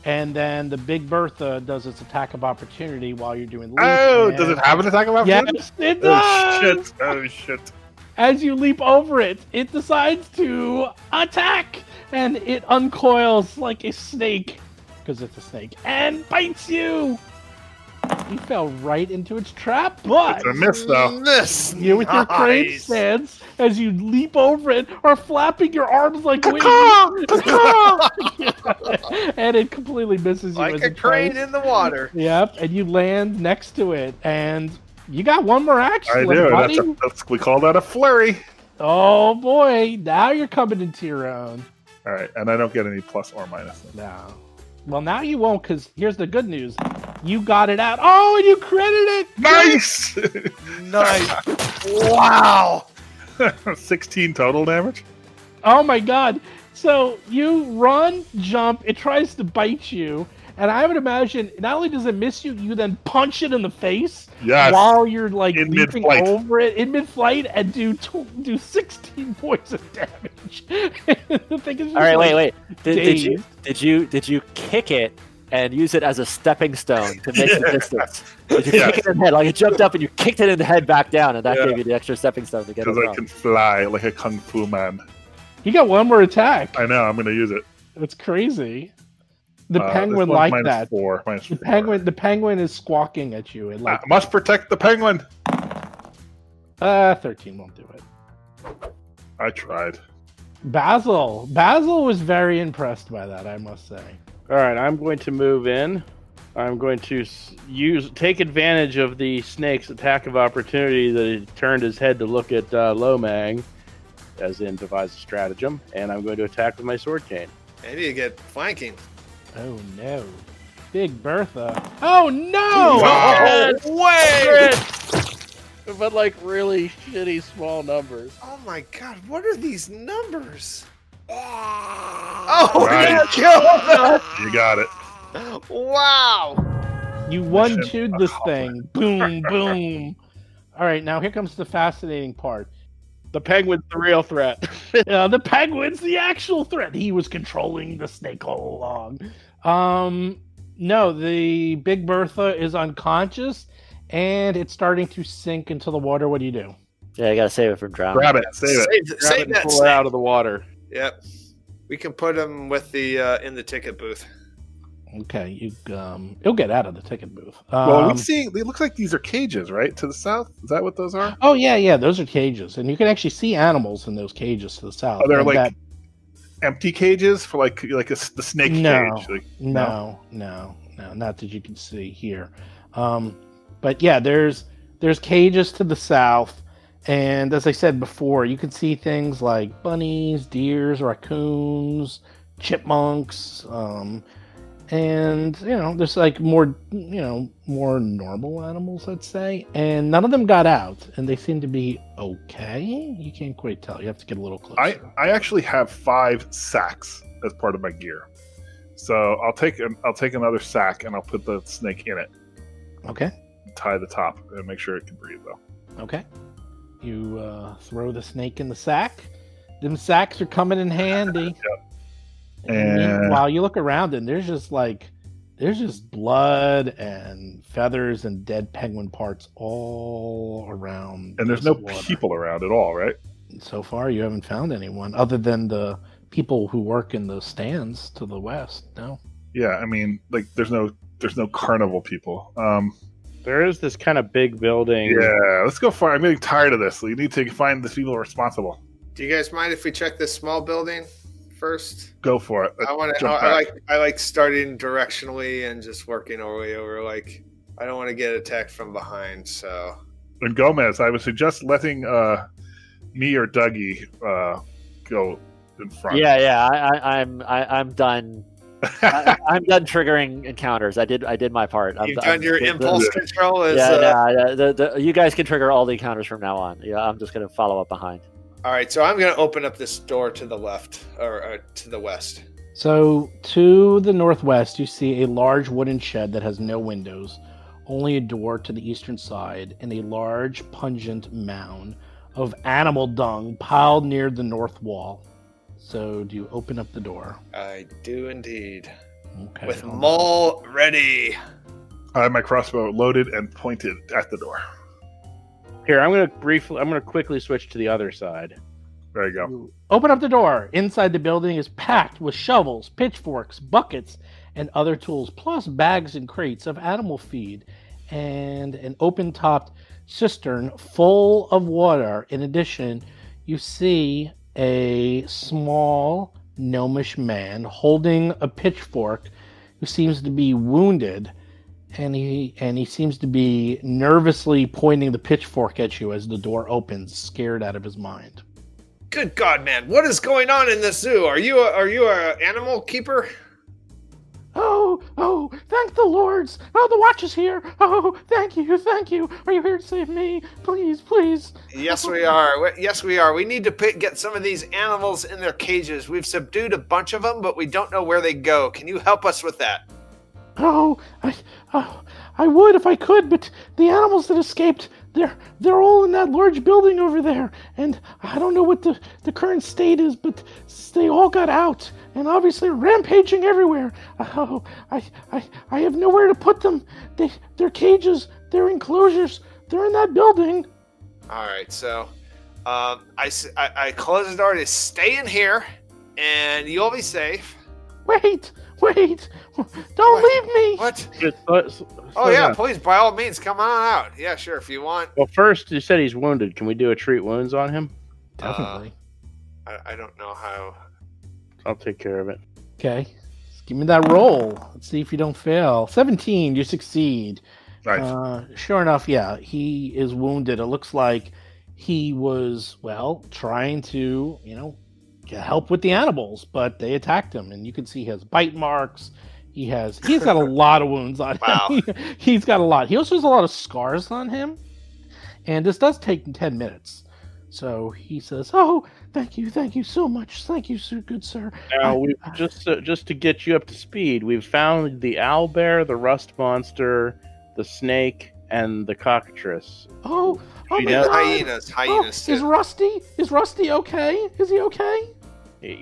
And then the Big Bertha does its attack of opportunity while you're doing leap. Oh, and- does it have an attack of opportunity? Yes, it Oh, does! shit. Oh, shit. As you leap over it, it decides to attack, and it uncoils like a snake, because it's a snake, and bites you. You fell right into its trap, but It's a miss, though. Miss. you, with your crane Nice. stance, as you leap over it, are flapping your arms like wings, and it completely misses you. Like as a it crane tries- in the water. Yep, and you land next to it, and you got one more action, I do. buddy. We call that a flurry. Oh boy, now you're coming into your own. All right, and I don't get any plus or minus. No. Well, now you won't, because here's the good news. You got it out. Oh, and you credited it. Nice! Nice. Wow. 16 total damage? Oh my god. So you run, jump, it tries to bite you, and I would imagine not only does it miss you, you then punch it in the face Yes. while you're like In leaping mid-flight. over it in mid-flight and do 16 points of damage. The thing is just All right, like, wait. Did you kick it and use it as a stepping stone to make the distance? Did you kick it in the head? Like it jumped up and you kicked it in the head back down, and that gave you the extra stepping stone to get it Because I wrong. can fly like a kung fu man. You got one more attack. I know. I'm going to use it. That's crazy. The penguin this one's like that. -4. The penguin is squawking at you. It I must protect the penguin. 13 won't do it. I tried. Basil was very impressed by that, I must say. All right, I'm going to move in. I'm going to take advantage of the snake's attack of opportunity that he turned his head to look at Lomang, as in devise a stratagem, and I'm going to attack with my sword cane. Maybe you get flanking. Oh no, Big Bertha! Oh no! Wait! But like really shitty small numbers. Oh my god, what are these numbers? Oh, Right. you killed them! You got it. Wow! You one-two'd this thing. Boom, boom. All right, now here comes the fascinating part. The penguin's the real threat. The penguin's the actual threat. He was controlling the snake all along. No, the Big Bertha is unconscious, and it's starting to sink into the water. What do you do? Yeah, you gotta save it from drowning. Grab it. Save it. Save and that pull it snake. out of the water. Yep. We can put him with the in the ticket booth. Okay, you'll get out of the ticket booth. Well, we see. It looks like these are cages, right? To the south. Is that what those are? Oh yeah, those are cages, and you can actually see animals in those cages to the south. Oh, they're And like empty cages for the snake No. cage. Like, No, not that you can see here. But yeah, there's cages to the south, and as I said before, you can see things like bunnies, deers, raccoons, chipmunks, and there's like more normal animals, I'd say, and none of them got out, and they seem to be okay. You can't quite tell. You have to get a little closer. I actually have 5 sacks as part of my gear, so I'll take another sack and I'll put the snake in it. Okay. Tie the top and make sure it can breathe though. Okay. You throw the snake in the sack. Them sacks are coming in handy. And while you look around, and there's just blood and feathers and dead penguin parts all around. and there's this no water. people around at all, right? So far, you haven't found anyone other than the people who work in the stands to the west. No. Yeah, I mean, like there's no carnival people. There is this kind of big building. Yeah, let's go for it. I'm getting tired of this. We need to find the people responsible. Do you guys mind if we check this small building first? Go for it. I like starting directionally and just working our way over. Like, I don't want to get attacked from behind. So, And Gomez, I would suggest letting me or Dougie go in front. Yeah. I'm done. I'm done triggering encounters. I did my part. you've done your impulse control. You guys can trigger all the encounters from now on. Yeah, I'm just gonna follow up behind. All right, so I'm going to open up this door to the left or to the west. So to the northwest, you see a large wooden shed that has no windows, only a door to the eastern side, and a large, pungent mound of animal dung piled near the north wall. So do you open up the door? I do indeed. Okay. With Maul ready. I have my crossbow loaded and pointed at the door. Here, I'm gonna quickly switch to the other side. There you go. You open up the door. Inside the building is packed with shovels, pitchforks, buckets, and other tools, plus bags and crates of animal feed, and an open-topped cistern full of water. In addition, you see a small gnomish man holding a pitchfork who seems to be wounded, and he seems to be nervously pointing the pitchfork at you as the door opens, scared out of his mind. Good God, man! What is going on in this zoo? Are you a animal keeper? Oh, thank the lords! Oh, the watch is here! Oh, thank you! Are you here to save me? Please! Yes, we are. Yes, we are. We need to get some of these animals in their cages. We've subdued a bunch of them, but we don't know where they go. Can you help us with that? I would if I could, but the animals that escaped, they're all in that large building over there, and I don't know what the current state is, but they all got out, and obviously rampaging everywhere. Oh, I have nowhere to put them. They're cages, they're enclosures, they're in that building. All right, so I close the door to stay in here, and you'll be safe. Wait, don't leave me. What? Oh Yeah, please, by all means, come on out. Yeah, sure, if you want. Well, first, you said he's wounded. Can we do a treat wounds on him? Definitely. I don't know how. I'll take care of it. Okay. Just give me that roll. Let's see if you don't fail. 17, you succeed. Nice. Sure enough, yeah, he is wounded. It looks like he was, trying to, help with the animals, but they attacked him, and you can see he has bite marks. He's got a lot of wounds on him. Wow. He's got a lot. He also has a lot of scars on him, and this does take 10 minutes. So he says, "Oh, thank you so much. Thank you, sir, good sir." Now, we just to get you up to speed, we've found the owlbear, the rust monster, the snake, and the cockatrice. Oh my Yeah. God. Hyenas. Is Rusty okay? Is he okay?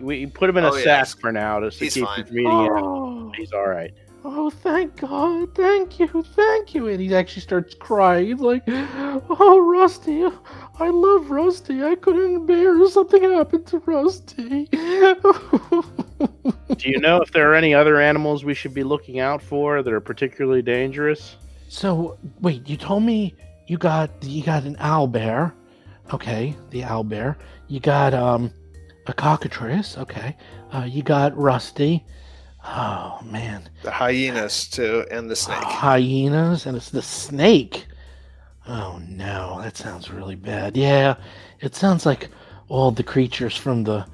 We put him in a sack for now to He's keep fine. him from eating it. Oh. He's all right. Oh, thank God. Thank you. And he actually starts crying. He's like, "Oh, Rusty. I love Rusty. I couldn't bear something happened to Rusty." Do you know if there are any other animals we should be looking out for that are particularly dangerous? So, wait, you told me you got an owlbear. Okay, the owlbear. You got a cockatrice. Okay. You got Rusty. Oh, man. The hyenas, too, and the snake. Hyenas, and it's the snake. Oh, no. That sounds really bad. Yeah, it sounds like all the creatures from the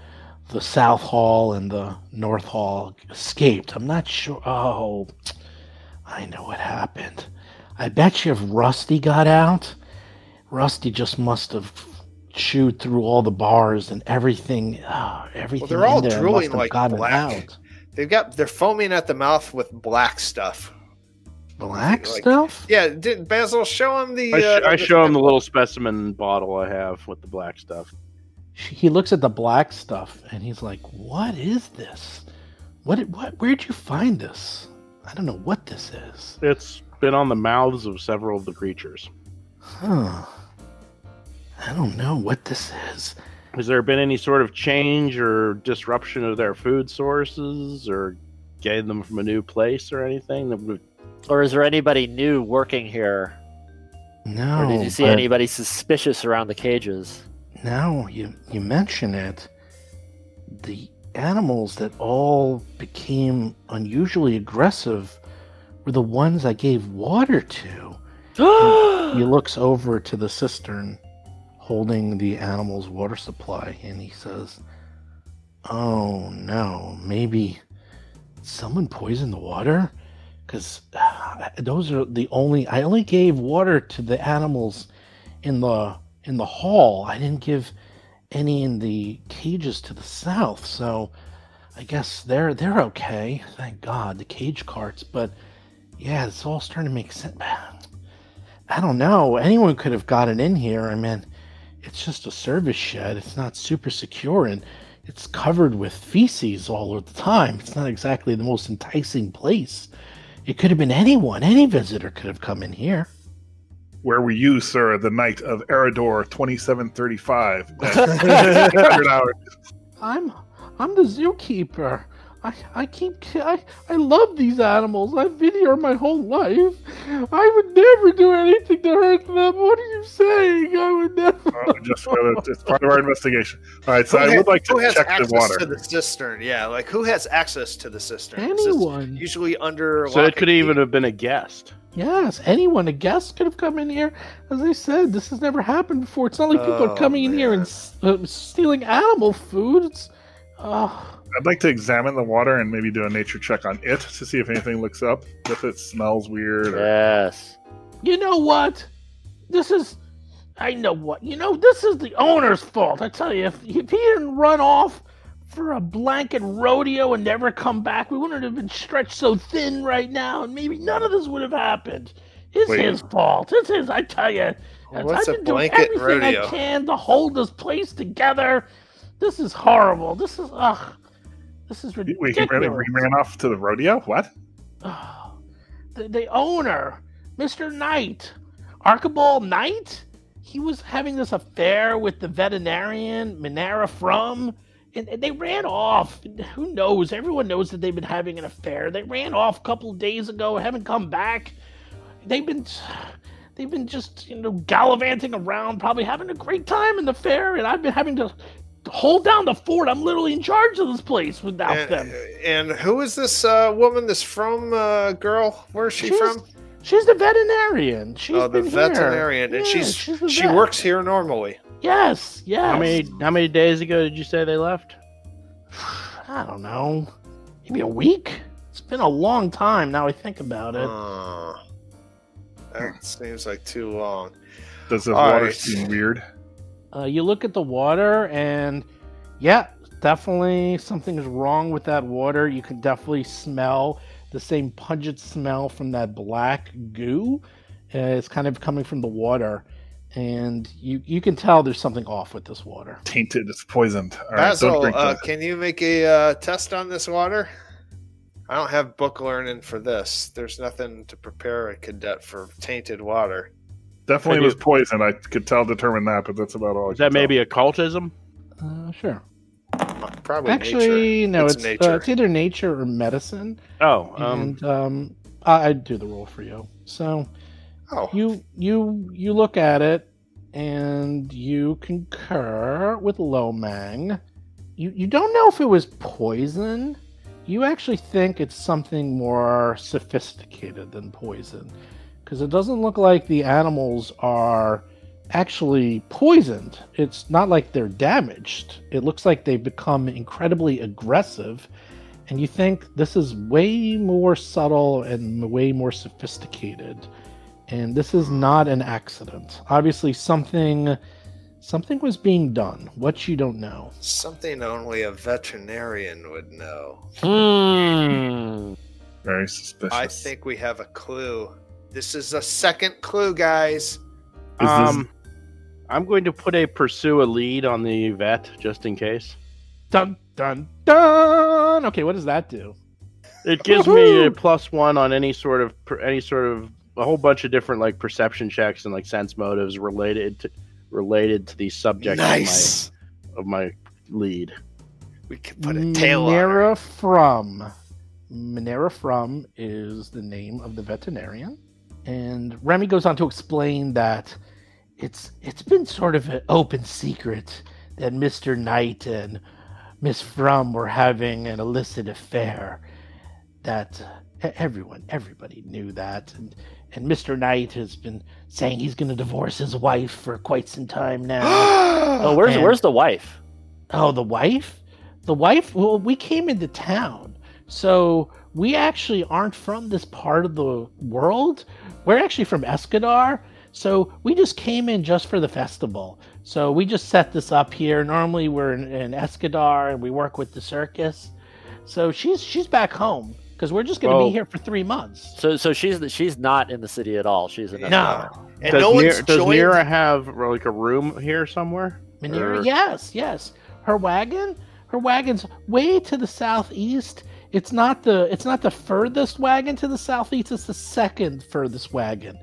South Hall and the North Hall escaped. I'm not sure. Oh, I know what happened. I bet you if Rusty got out, Rusty just must have chewed through all the bars and everything. Everything. Well, they're all in there drooling must have like gotten black. out. They're foaming at the mouth with black stuff. Black Like- stuff? Yeah, did Basil show him the? I show him the little specimen bottle I have with the black stuff. He looks at the black stuff and he's like, "What is this? Where'd you find this? I don't know what this is." It's been on the mouths of several of the creatures. Huh. I don't know what this is. Has there been any sort of change or disruption of their food sources, or getting them from a new place or anything? Or is there anybody new working here? No. Or did you see but anybody suspicious around the cages? Now you mention it. The animals that all became unusually aggressive were the ones I gave water to. He looks over to the cistern holding the animal's water supply, and he says, "Oh no, maybe someone poisoned the water? Because those are the I only gave water to the animals in the hall. I didn't give any in the cages to the south, so I guess they're okay. Thank God, the cage carts. But yeah, it's all starting to make sense. I don't know. Anyone could have gotten in here. I mean, it's just a service shed. It's not super secure, and it's covered with feces all of the time. It's not exactly the most enticing place. It could have been anyone. Any visitor could have come in here." Where were you, sir, the night of Eridor 2735? At 100 hours. I'm the zookeeper. I love these animals. I've been here my whole life. I would never do anything to hurt them. What are you saying? I would never. It's part of our investigation. All right, so I would like to check the water. To the cistern? Yeah, like who has access to the cistern? Is this Anyone. usually under. So lock it could and key? even have been a guest. Yes, anyone. A guest could have come in here. As I said, this has never happened before. It's not like people are coming in here and stealing animal food. It's, I'd like to examine the water and maybe do a nature check on it to see if anything looks up, if it smells weird. Or... Yes. you know what? I know what. This is the owner's fault. I tell you, if he didn't run off for a blanket rodeo and never come back, we wouldn't have been stretched so thin right now, and maybe none of this would have happened. It's Wait. his fault. It's his. I tell you, What's I've a been doing blanket everything rodeo? I can to hold this place together. This is horrible. This is ridiculous. Wait, he ran off to the rodeo? What? The owner, Mr. Knight, Archibald Knight, he was having this affair with the veterinarian, Minera Frum, and they ran off. Who knows? Everyone knows that they've been having an affair. They ran off a couple of days ago, haven't come back. They've been just, gallivanting around, probably having a great time in the fair, and I've been having to hold down the fort. I'm literally in charge of this place without them. And who is this woman, this from girl? Where is she from? She's the veterinarian. The veterinarian. Here. And Yeah, she works here normally. Yes. How many days ago did you say they left? I don't know. Maybe a week? It's been a long time now I think about it. That seems like too long. Does the water seem weird? You look at the water and yeah, definitely something is wrong with that water. You can definitely smell the same pungent smell from that black goo. It's kind of coming from the water. And you can tell there's something off with this water. Tainted, it's poisoned. All right, Basil, don't drink that. can you make a test on this water? I don't have book learning for this. There's nothing to prepare a cadet for tainted water. Definitely was poison. I could determine that, but that's about all. Is that maybe occultism? Sure. Probably Actually, nature. no, it's nature. it's either nature or medicine. Oh, And I'd do the roll for you. So you look at it and you concur with Lomang. You don't know if it was poison. You actually think it's something more sophisticated than poison, because it doesn't look like the animals are actually poisoned. It's not like they're damaged. It looks like they've become incredibly aggressive, and you think this is way more subtle and way more sophisticated, and this is not an accident. Obviously something was being done. What you don't know. Something only a veterinarian would know. Very suspicious. I think we have a clue. This is a second clue, guys. I'm going to pursue a lead on the vet just in case. Dun dun dun. Okay, what does that do? It gives me a +1 on any sort of a whole bunch of different like perception checks and like sense motives related to the subject of my lead. We can put a tail on her. Minera Frum is the name of the veterinarian, and Remy goes on to explain that it's been sort of an open secret that Mr. Knight and Miss Frum were having an illicit affair. That everybody knew that, and Mr. Knight has been saying he's going to divorce his wife for quite some time now. Where's the wife? Oh, the wife? The wife? Well, we came into town, so we actually aren't from this part of the world. We're actually from Escadar, so we just came in just for the festival. So we just set this up here. Normally we're in Escadar, and we work with the circus. So she's back home, because we're just going to be here for 3 months. So she's not in the city at all. She's in No. And Does no one's does joined. Mira have like a room here somewhere? Minera, Or- yes. Her wagon's way to the southeast. It's not the furthest wagon to the southeast. It's the second furthest wagon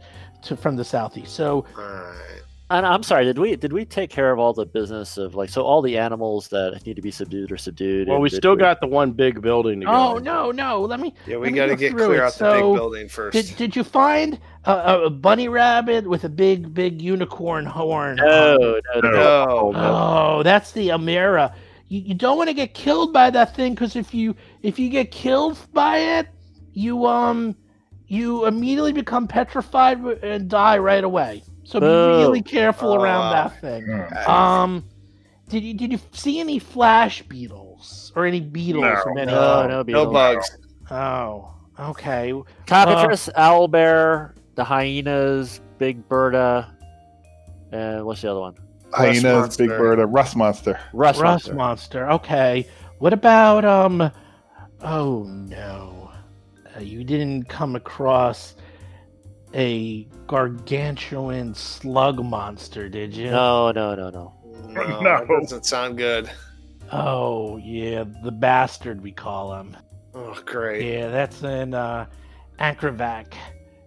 from the southeast. So, Alright. And I'm sorry, did we take care of all the business of all the animals that need to be subdued are subdued? Well, we still got the one big building to go. oh no, let me. Yeah, we let me got to go get through clear it. out the big So, building first. Did you find a bunny rabbit with a big unicorn horn? No. Oh, that's the Amira. You don't want to get killed by that thing, because if you get killed by it, you immediately become petrified and die right away. So be really careful around that thing. Did you see any flash beetles or any beetles? No. of any No No beetles. bugs. Oh, okay. Cockatrice, owlbear, the hyenas, big birda, and what's the other one? Hyenas, Monster. big bird, a rust monster. Rust Rust monster. monster. Okay. What about oh no, you didn't come across a gargantuan slug monster, did you? No. No, No. that doesn't sound good. Oh, yeah, the bastard, we call him. Oh, great. Yeah, that's in Anchorvac.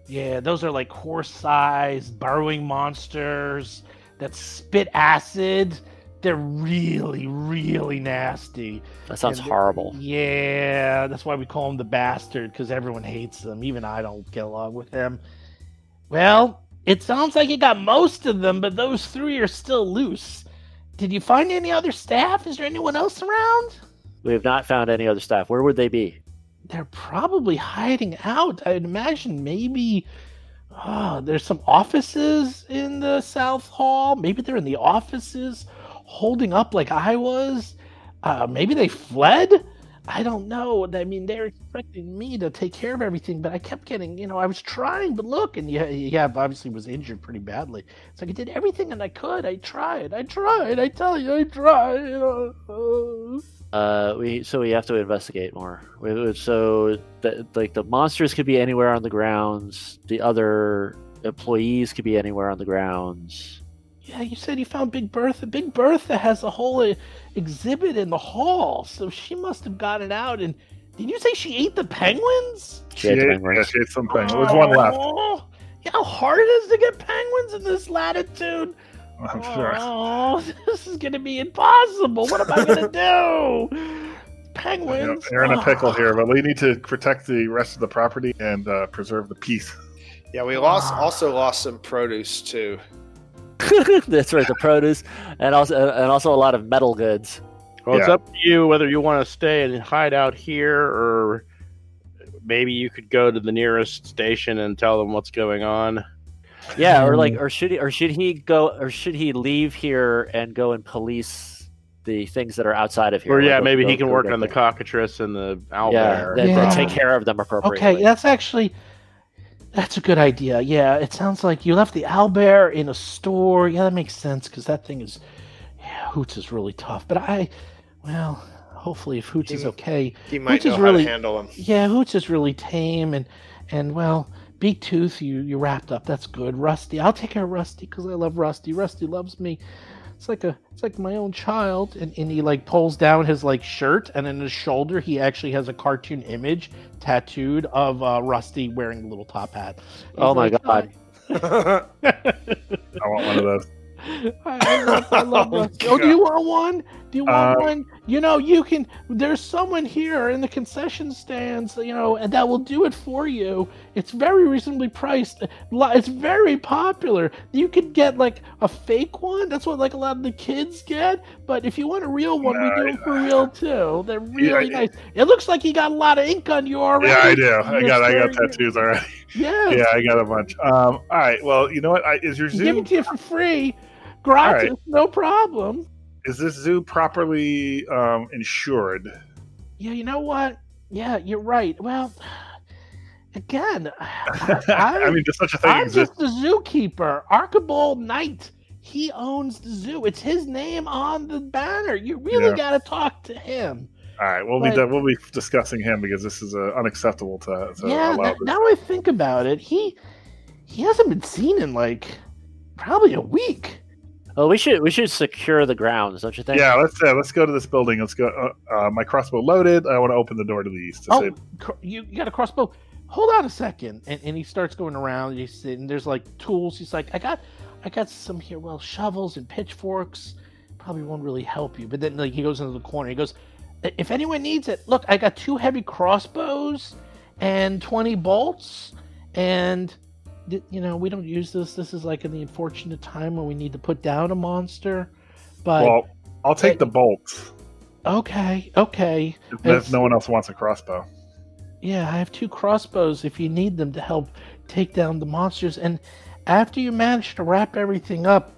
Yeah, those are like horse-sized burrowing monsters that spit acid. They're really, really nasty. That sounds And horrible. Yeah, that's why we call him the bastard, because everyone hates him. Even I don't get along with him. Well, it sounds like you got most of them, but those 3 are still loose. Did you find any other staff? Is there anyone else around? We have not found any other staff. Where would they be? They're probably hiding out. I'd imagine maybe there's some offices in the South Hall. Maybe they're in the offices holding up like I was. Maybe they fled. I don't know. I mean, they're expecting me to take care of everything, but I kept getting, I was trying, but look, and yeah, obviously was injured pretty badly. It's like I did everything and I could. I tried. I tell you, I tried. We have to investigate more. The monsters could be anywhere on the grounds. The other employees could be anywhere on the grounds. Yeah, you said you found Big Bertha. Big Bertha has a whole exhibit in the hall, so she must have gotten out. And did you say she ate the penguins? She ate the penguins. Yeah, she ate some penguins. There's one left. You know how hard it is to get penguins in this latitude? I'm sure. Oh, this is going to be impossible. What am I going to do? Penguins. You're in a pickle here, but we need to protect the rest of the property and preserve the peace. Yeah, we also lost some produce too. That's right, the produce, and also a lot of metal goods. Well, it's up to you whether you want to stay and hide out here, or maybe you could go to the nearest station and tell them what's going on. Yeah, or should he leave here and go and police the things that are outside of here? Or maybe he can work on the cockatrice and the owlbear. And take care of them appropriately. Okay, that's a good idea. Yeah, it sounds like you left the owlbear in a store. Yeah, that makes sense, because that thing is... Yeah, Hoots is really tough. But hopefully if Hoots is okay... He might Hoots know how to handle him. Yeah, Hoots is really tame, and Big Tooth, you wrapped up. That's good. Rusty, I'll take care of Rusty, because I love Rusty. Rusty loves me. It's like my own child. And he pulls down his shirt, and in his shoulder he actually has a cartoon image tattooed of Rusty wearing a little top hat. Oh my god. I want one of those. I love Rusty. Oh, do you want one? Do you want one? You can. There's someone here in the concession stands, and that will do it for you. It's very reasonably priced. It's very popular. You could get a fake one. That's what a lot of the kids get. But if you want a real one, we do them for real too. They're really nice. It looks like you got a lot of ink on you already. Yeah, I do. I got tattoos already. Yeah, I got a bunch. All right. Well, you know what? Is your zoo? Give it to you for free. Gratis, right. No problem. Is this zoo properly insured? Yeah, you know what? Yeah, you're right. Well, again, I mean, does such a thing I'm exist? just the zookeeper, Archibald Knight. He owns the zoo. It's his name on the banner. You really got to talk to him. All right, we'll be discussing him, because this is unacceptable to allow. Now I think about it, he hasn't been seen in probably a week. Well, we should secure the grounds, don't you think? Yeah, let's go to this building. Let's go. My crossbow loaded. I want to open the door to the east. You got a crossbow? Hold on a second. And he starts going around. And there's tools. He's like, I got some here. Well, shovels and pitchforks probably won't really help you. But then he goes into the corner. He goes, if anyone needs it, look, I got 2 heavy crossbows and 20 bolts, and we don't use this. This is in the unfortunate time when we need to put down a monster. But I'll take the bolts. Okay. If no one else wants a crossbow. Yeah, I have 2 crossbows if you need them to help take down the monsters. And after you manage to wrap everything up,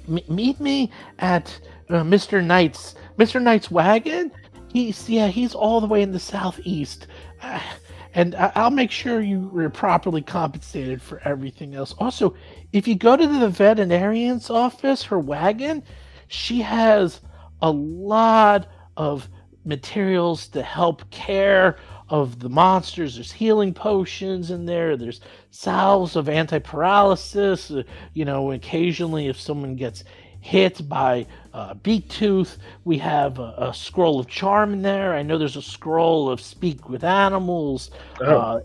meet me at Mr. Knight's wagon. He's all the way in the southeast. And I'll make sure you're properly compensated for everything else. Also, if you go to the veterinarian's office, her wagon, she has a lot of materials to help care of the monsters. There's healing potions in there. There's salves of anti-paralysis. Occasionally if someone gets hit by Beak Tooth, we have a scroll of charm in there. I know there's a scroll of speak with animals,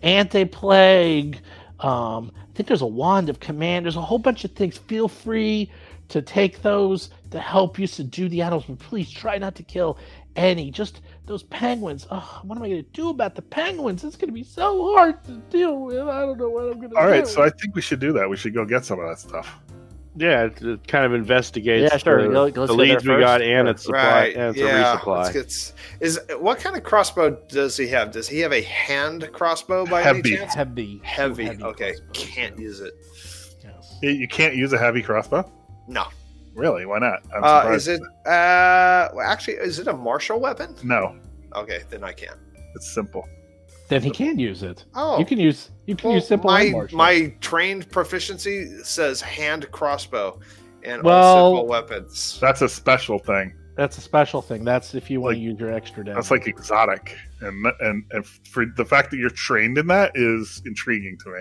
anti-plague. I think there's a wand of command. There's a whole bunch of things. Feel free to take those to help you subdue the animals, but please try not to kill any. Just those penguins. Oh, what am I going to do about the penguins? It's going to be so hard to deal with. I don't know what I'm going to do. All right, so I think we should do that. We should go get some of that stuff. Yeah, it kind of investigates Yeah, sure. the leads we got and its supply and its resupply. What kind of crossbow does he have? Does he have a hand crossbow by any chance? Heavy. Okay, crossbow. can't use it. Yes. You can't use a heavy crossbow? No. Really? Why not? I'm is surprised. it? Actually, is it a martial weapon? No, Okay, then I can. it's simple. Then he can use it. Oh, You can use simple and martial. my trained proficiency says hand crossrow and Well- all simple weapons. That's a special thing. That's a special thing. That's if you want to Like- use your extra damage. That's like exotic, and for the fact that you're trained in that is intriguing to me.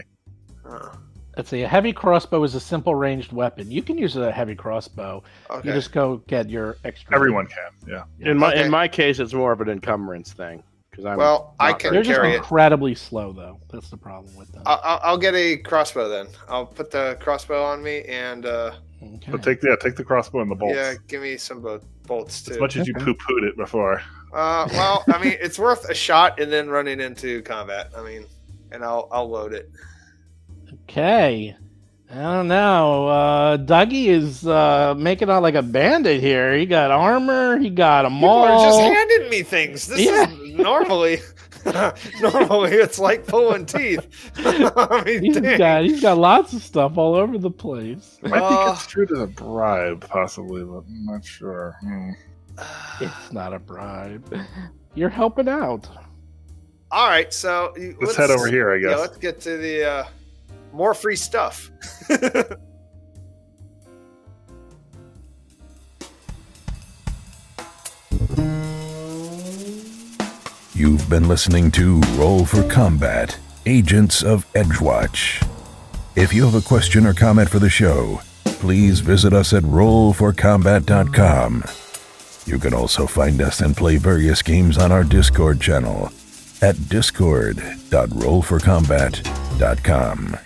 Oh, Let's see. A heavy crossbow is a simple ranged weapon. You can use a heavy crossbow. okay. You just go get your extra. Everyone can, yeah. Okay. In my case, it's more of an encumbrance thing because I'm I not can They're just carry it. incredibly slow, though. That's the problem with them. I'll get a crossbow then. I'll put the crossbow on me and Okay. But take the crossbow and the bolts. yeah, give me some bolts too. As much as you Okay. poo-pooed it before. Well, I mean, it's worth a shot and then running into combat. I mean, and I'll load it. Okay. I don't know. Dougie is making out like a bandit here. He got armor. He got a People maul. are just handing me things. This Yeah. is normally it's like pulling teeth. I mean, dang. He's got lots of stuff all over the place. I think it's true to a bribe, possibly, but I'm not sure. It's not a bribe. You're helping out. All right, so Let's head over here, I guess. Yeah, let's get to the more free stuff. You've been listening to Roll for Combat, Agents of Edgewatch. If you have a question or comment for the show, please visit us at rollforcombat.com. You can also find us and play various games on our Discord channel at discord.rollforcombat.com.